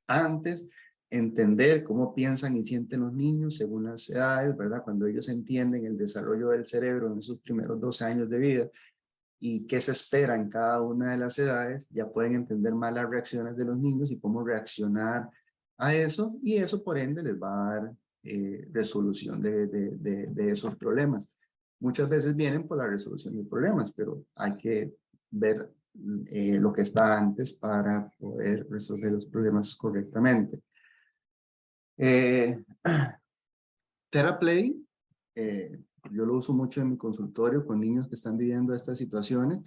antes. Entender cómo piensan y sienten los niños según las edades, ¿verdad? Cuando ellos entienden el desarrollo del cerebro en esos primeros 12 años de vida, y qué se espera en cada una de las edades, ya pueden entender más las reacciones de los niños y cómo reaccionar a eso, y eso por ende les va a dar resolución de esos problemas. Muchas veces vienen por la resolución de problemas, pero hay que ver lo que está antes para poder resolver los problemas correctamente. TheraPlay, yo lo uso mucho en mi consultorio con niños que están viviendo estas situaciones.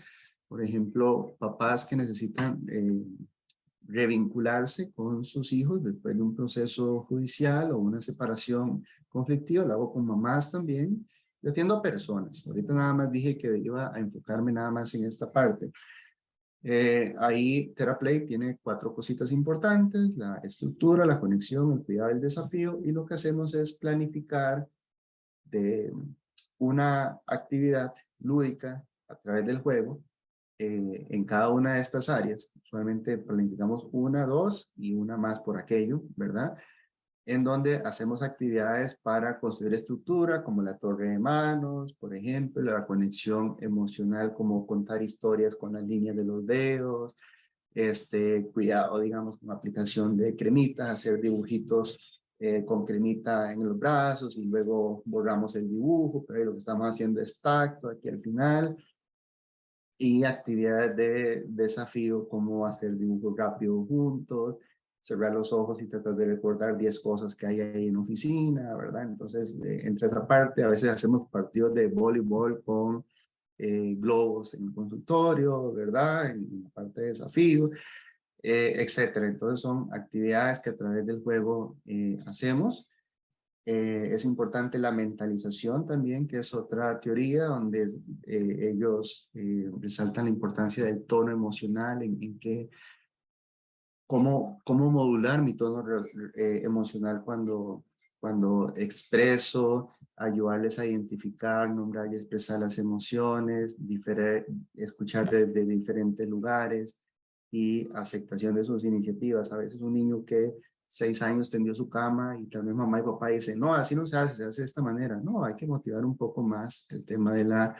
Por ejemplo, papás que necesitan revincularse con sus hijos después de un proceso judicial o una separación conflictiva. Lo hago con mamás también. Yo atiendo a personas. Ahorita nada más dije que iba a enfocarme nada más en esta parte. Ahí TheraPlay tiene 4 cositas importantes: la estructura, la conexión, el cuidado, el desafío, y lo que hacemos es planificar de una actividad lúdica a través del juego en cada una de estas áreas. Usualmente planificamos una, dos y una más por aquello, ¿verdad? En donde hacemos actividades para construir estructura, como la torre de manos, por ejemplo, la conexión emocional, como contar historias con las líneas de los dedos, cuidado, digamos, con aplicación de cremitas, hacer dibujitos con cremita en los brazos y luego borramos el dibujo, pero ahí lo que estamos haciendo es tacto aquí al final. Y actividades de desafío, como hacer dibujos rápidos juntos, cerrar los ojos y tratar de recordar 10 cosas que hay ahí en oficina, ¿verdad? Entonces, entre esa parte, a veces hacemos partidos de voleibol con globos en el consultorio, ¿verdad? En la parte de desafío, etcétera. Entonces, son actividades que a través del juego hacemos. Es importante la mentalización también, que es otra teoría donde ellos resaltan la importancia del tono emocional, en que cómo modular mi tono emocional cuando expreso, ayudarles a identificar, nombrar y expresar las emociones, escuchar de diferentes lugares y aceptación de sus iniciativas. A veces un niño que 6 años tendió su cama y tal vez mamá y papá dicen, no, así no se hace de esta manera. No, hay que motivar un poco más el tema de la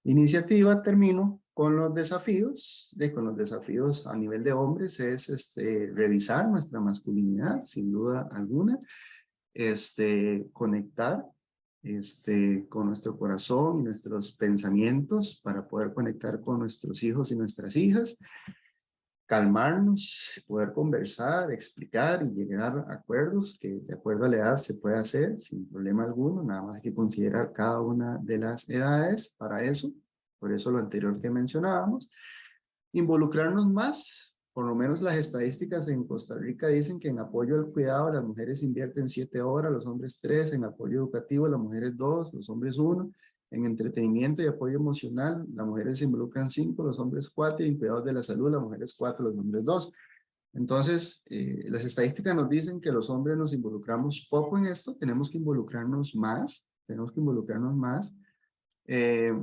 iniciativa. Termino con los desafíos. Con los desafíos a nivel de hombres es revisar nuestra masculinidad, sin duda alguna, conectar con nuestro corazón y nuestros pensamientos para poder conectar con nuestros hijos y nuestras hijas, calmarnos, poder conversar, explicar y llegar a acuerdos que de acuerdo a la edad se puede hacer sin problema alguno. Nada más hay que considerar cada una de las edades para eso. Por eso lo anterior que mencionábamos. Involucrarnos más. Por lo menos las estadísticas en Costa Rica dicen que en apoyo al cuidado las mujeres invierten 7 horas, los hombres 3; en apoyo educativo las mujeres 2, los hombres 1; en entretenimiento y apoyo emocional las mujeres se involucran 5, los hombres 4; y en cuidados de la salud las mujeres 4, los hombres 2. Entonces, las estadísticas nos dicen que los hombres nos involucramos poco en esto. Tenemos que involucrarnos más, eh,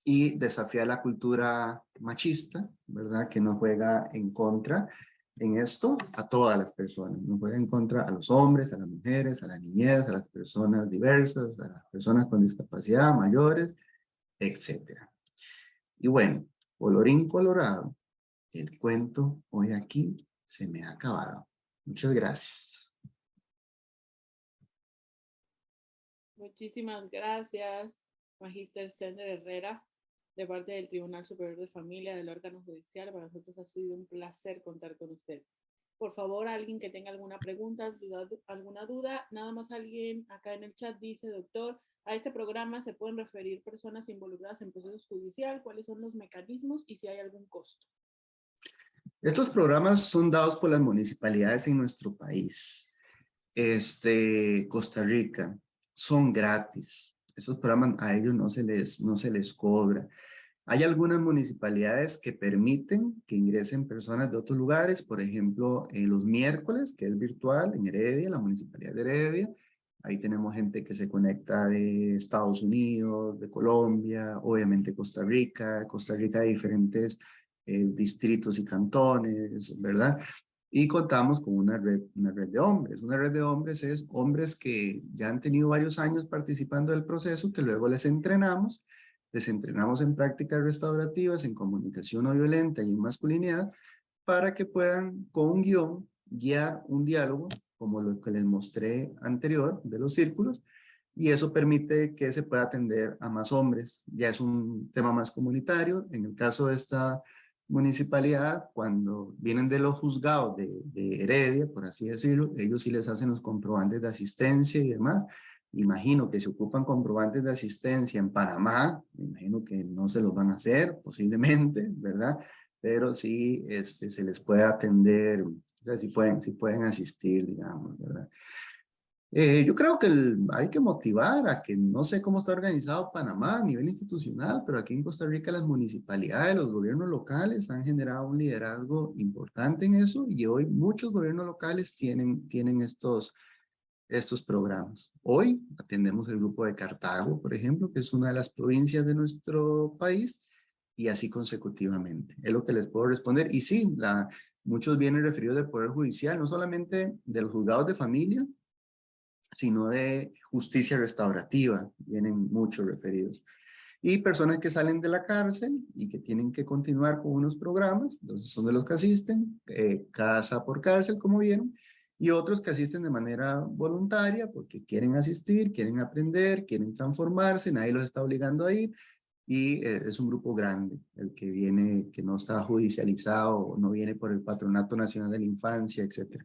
y desafiar la cultura machista, ¿verdad? Que nos juega en contra en esto a todas las personas. Nos juega en contra a los hombres, a las mujeres, a la niñez, a las personas diversas, a las personas con discapacidad, mayores, etcétera. Y bueno, colorín colorado, el cuento hoy aquí se me ha acabado. Muchas gracias. Muchísimas gracias, Magíster Sender Herrera, de parte del Tribunal Superior de Familia del órgano judicial. Para nosotros ha sido un placer contar con usted. Por favor, alguien que tenga alguna pregunta, alguna duda, nada más alguien acá en el chat dice, doctor, a este programa se pueden referir personas involucradas en procesos judiciales, cuáles son los mecanismos y si hay algún costo. Estos programas son dados por las municipalidades en nuestro país. Costa Rica, son gratis. Esos programas a ellos no se les cobra. Hay algunas municipalidades que permiten que ingresen personas de otros lugares, por ejemplo, en los miércoles, que es virtual, en Heredia, la municipalidad de Heredia. Ahí tenemos gente que se conecta de Estados Unidos, de Colombia, obviamente Costa Rica de diferentes distritos y cantones, ¿verdad? Y contamos con una red de hombres. Una red de hombres es hombres que ya han tenido varios años participando del proceso, que luego les entrenamos en prácticas restaurativas, en comunicación no violenta y en masculinidad, para que puedan, con un guión, guiar un diálogo, como lo que les mostré anterior de los círculos, y eso permite que se pueda atender a más hombres. Ya es un tema más comunitario. En el caso de esta municipalidad, cuando vienen de los juzgados de Heredia, por así decirlo, ellos sí les hacen los comprobantes de asistencia y demás. Imagino que se ocupan comprobantes de asistencia en Panamá, me imagino que no se los van a hacer, posiblemente, ¿verdad? Pero sí se les puede atender, o sea, sí pueden asistir, digamos, ¿verdad? Yo creo que hay que motivar a que no sé cómo está organizado Panamá a nivel institucional, pero aquí en Costa Rica las municipalidades, los gobiernos locales han generado un liderazgo importante en eso y hoy muchos gobiernos locales tienen estos programas. Hoy atendemos el grupo de Cartago, por ejemplo, que es una de las provincias de nuestro país y así consecutivamente. Es lo que les puedo responder. Y sí, muchos vienen referidos del Poder Judicial, no solamente de los juzgados de familia, sino de justicia restaurativa, vienen muchos referidos. Y personas que salen de la cárcel y que tienen que continuar con unos programas, entonces son de los que asisten, casa por cárcel, como vieron, y otros que asisten de manera voluntaria porque quieren asistir, quieren aprender, quieren transformarse, nadie los está obligando a ir, y es un grupo grande, el que viene, que no está judicializado, no viene por el Patronato Nacional de la Infancia, etc.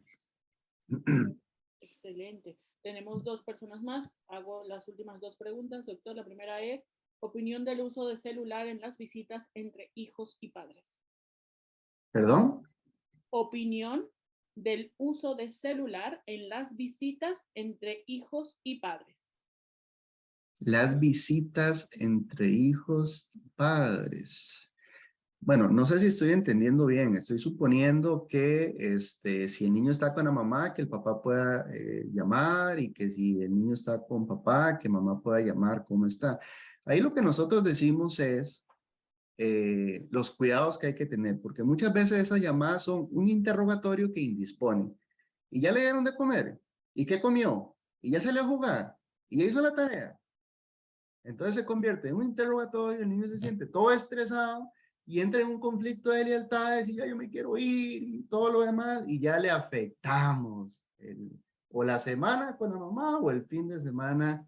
Excelente. Tenemos dos personas más. Hago las últimas dos preguntas, doctor. La primera es, opinión del uso de celular en las visitas entre hijos y padres. ¿Perdón? Opinión del uso de celular en las visitas entre hijos y padres. Las visitas entre hijos y padres. Bueno, no sé si estoy entendiendo bien. Estoy suponiendo que si el niño está con la mamá, que el papá pueda llamar y que si el niño está con papá, que mamá pueda llamar cómo está. Ahí lo que nosotros decimos es los cuidados que hay que tener, porque muchas veces esas llamadas son un interrogatorio que indispone. Y ya le dieron de comer. ¿Y qué comió? Y ya salió a jugar. Y ya hizo la tarea. Entonces se convierte en un interrogatorio, el niño se siente todo estresado y entra en un conflicto de lealtades y ya yo me quiero ir y todo lo demás y ya le afectamos o la semana con la mamá o el fin de semana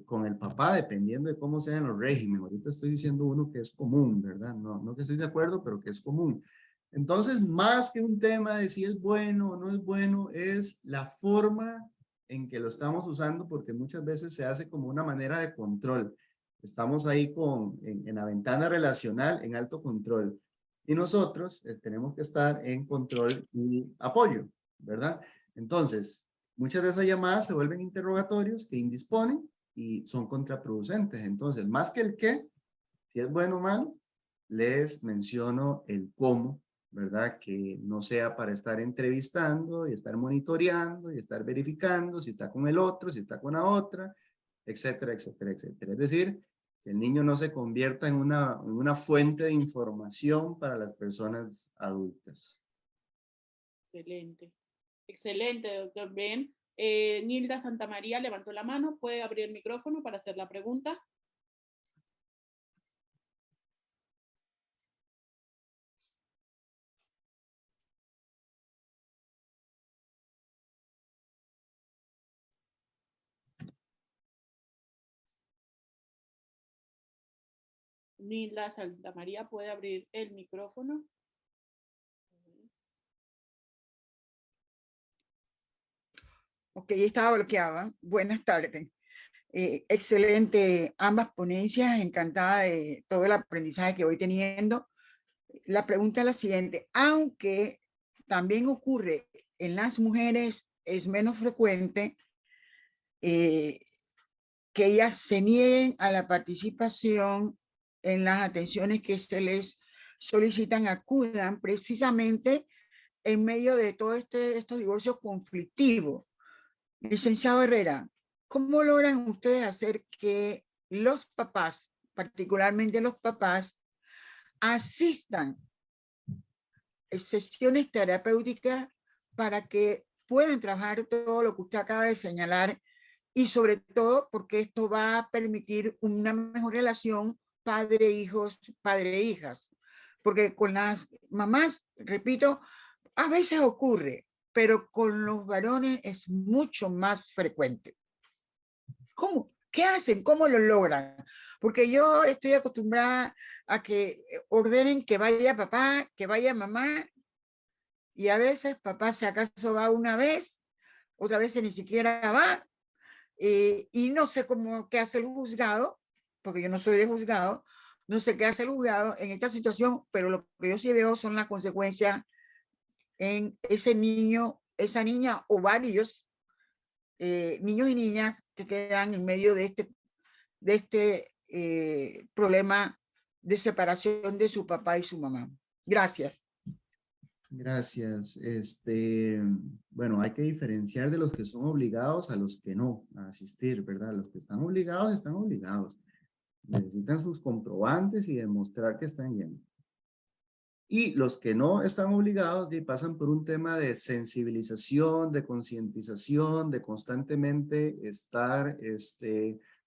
con el papá, dependiendo de cómo sean los regímenes. Ahorita estoy diciendo uno que es común, ¿verdad? No, no que estoy de acuerdo, pero que es común. Entonces, más que un tema de si es bueno o no es bueno, es la forma en que lo estamos usando porque muchas veces se hace como una manera de control. Estamos ahí en la ventana relacional en alto control y nosotros tenemos que estar en control y apoyo, ¿verdad? Entonces, muchas de esas llamadas se vuelven interrogatorios que indisponen y son contraproducentes. Entonces, más que el qué, si es bueno o mal, les menciono el cómo, ¿verdad? Que no sea para estar entrevistando y estar monitoreando y estar verificando si está con el otro, si está con la otra, etcétera, etcétera, etcétera. Es decir, que el niño no se convierta en una fuente de información para las personas adultas. Excelente. Excelente, doctor Ben. Nilda Santamaría levantó la mano. ¿Puede abrir el micrófono para hacer la pregunta? Nilda Santamaría, ¿puede abrir el micrófono? Ok, estaba bloqueada. Buenas tardes. Excelente ambas ponencias, encantada de todo el aprendizaje que voy teniendo. La pregunta es la siguiente, aunque también ocurre en las mujeres, es menos frecuente eh, que ellas se nieguen a la participación en las atenciones que se les solicitan, acudan precisamente en medio de todo estos divorcios conflictivos. Licenciado Herrera, ¿cómo logran ustedes hacer que los papás, particularmente los papás, asistan a sesiones terapéuticas para que puedan trabajar todo lo que usted acaba de señalar y sobre todo porque esto va a permitir una mejor relación padre-hijos, padre-hijas? Porque con las mamás, repito, a veces ocurre, pero con los varones es mucho más frecuente. ¿Cómo? ¿Qué hacen? ¿Cómo lo logran? Porque yo estoy acostumbrada a que ordenen que vaya papá, que vaya mamá, y a veces papá si acaso va una vez, otra vez ni siquiera va, y no sé cómo qué hace el juzgado, porque yo no soy de juzgado, no sé qué hace el juzgado en esta situación, pero lo que yo sí veo son las consecuencias en ese niño, esa niña o varios niños y niñas que quedan en medio de este problema de separación de su papá y su mamá. Gracias. Gracias. Bueno, hay que diferenciar de los que son obligados a los que no a asistir, ¿verdad? Los que están obligados, están obligados. Necesitan sus comprobantes y demostrar que están yendo. Y los que no están obligados pasan por un tema de sensibilización, de concientización, de constantemente estar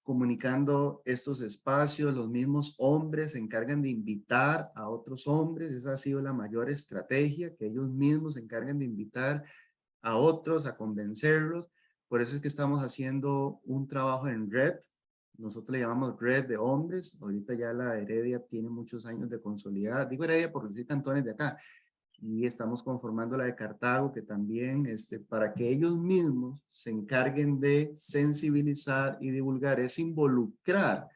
comunicando estos espacios. Los mismos hombres se encargan de invitar a otros hombres. Esa ha sido la mayor estrategia, que ellos mismos se encargan de invitar a otros, a convencerlos. Por eso es que estamos haciendo un trabajo en red. Nosotros le llamamos red de hombres. Ahorita ya la Heredia tiene muchos años de consolidada. Digo Heredia porque soy cantones de acá. Y estamos conformando la de Cartago, que también, para que ellos mismos se encarguen de sensibilizar y divulgar, es involucrar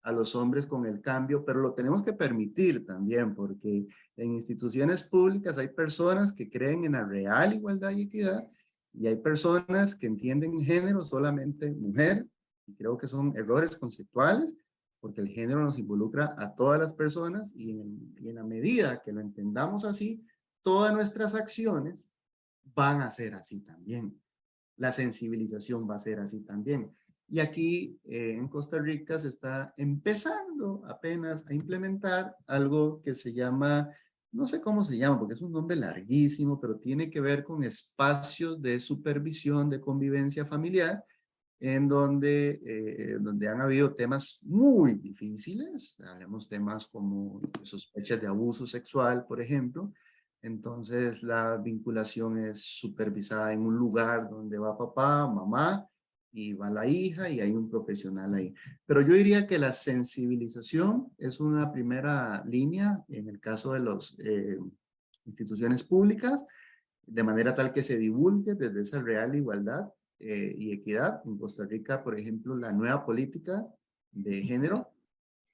a los hombres con el cambio, pero lo tenemos que permitir también, porque en instituciones públicas hay personas que creen en la real igualdad y equidad, y hay personas que entienden género solamente mujer, y creo que son errores conceptuales, porque el género nos involucra a todas las personas, y en la medida que lo entendamos así, todas nuestras acciones van a ser así también. La sensibilización va a ser así también. Y aquí en Costa Rica se está empezando apenas a implementar algo que se llama, no sé cómo se llama, porque es un nombre larguísimo, pero tiene que ver con espacios de supervisión, de convivencia familiar, en donde han habido temas muy difíciles. Hablamos temas como sospechas de abuso sexual, por ejemplo. Entonces la vinculación es supervisada en un lugar donde va papá, mamá y va la hija y hay un profesional ahí. Pero yo diría que la sensibilización es una primera línea en el caso de las instituciones públicas, de manera tal que se divulgue desde esa real igualdad y equidad. En Costa Rica, por ejemplo, la nueva política de género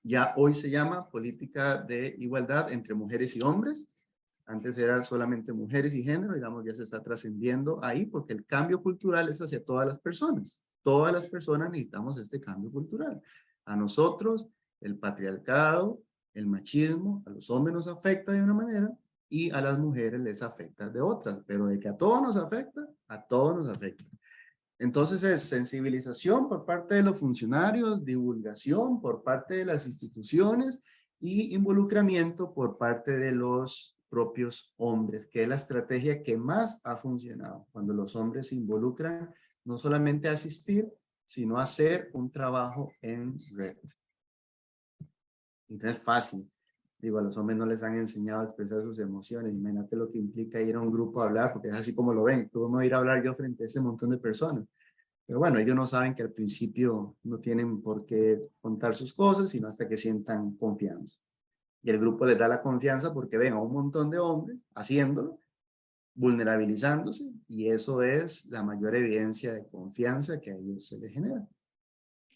ya hoy se llama política de igualdad entre mujeres y hombres. Antes era solamente mujeres y género, digamos, ya se está trascendiendo ahí porque el cambio cultural es hacia todas las personas. Todas las personas necesitamos este cambio cultural. A nosotros, el patriarcado, el machismo, a los hombres nos afecta de una manera y a las mujeres les afecta de otras, pero de que a todos nos afecta, a todos nos afecta. Entonces es sensibilización por parte de los funcionarios, divulgación por parte de las instituciones y involucramiento por parte de los propios hombres, que es la estrategia que más ha funcionado, cuando los hombres se involucran no solamente a asistir, sino a hacer un trabajo en red. Y no es fácil. Digo, a los hombres no les han enseñado a expresar sus emociones. Imagínate lo que implica ir a un grupo a hablar, porque es así como lo ven. ¿Cómo ir a hablar yo frente a ese montón de personas? Pero bueno, ellos no saben que al principio no tienen por qué contar sus cosas, sino hasta que sientan confianza. Y el grupo les da la confianza porque ven a un montón de hombres haciéndolo vulnerabilizándose, y eso es la mayor evidencia de confianza que a ellos se les genera.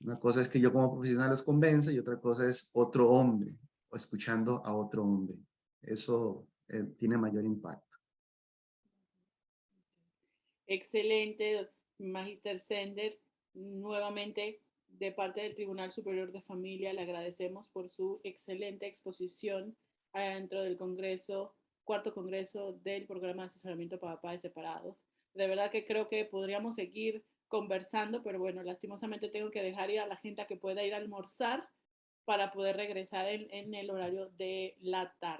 Una cosa es que yo como profesional los convenza y otra cosa es otro hombre o escuchando a otro hombre. Eso tiene mayor impacto. Excelente, Magister Sender. Nuevamente, de parte del Tribunal Superior de Familia, le agradecemos por su excelente exposición dentro del Congreso, cuarto Congreso del Programa de Asesoramiento para Padres Separados. De verdad que creo que podríamos seguir conversando, pero bueno, lastimosamente tengo que dejar ir a la gente a que pueda ir a almorzar para poder regresar en el horario de la tarde.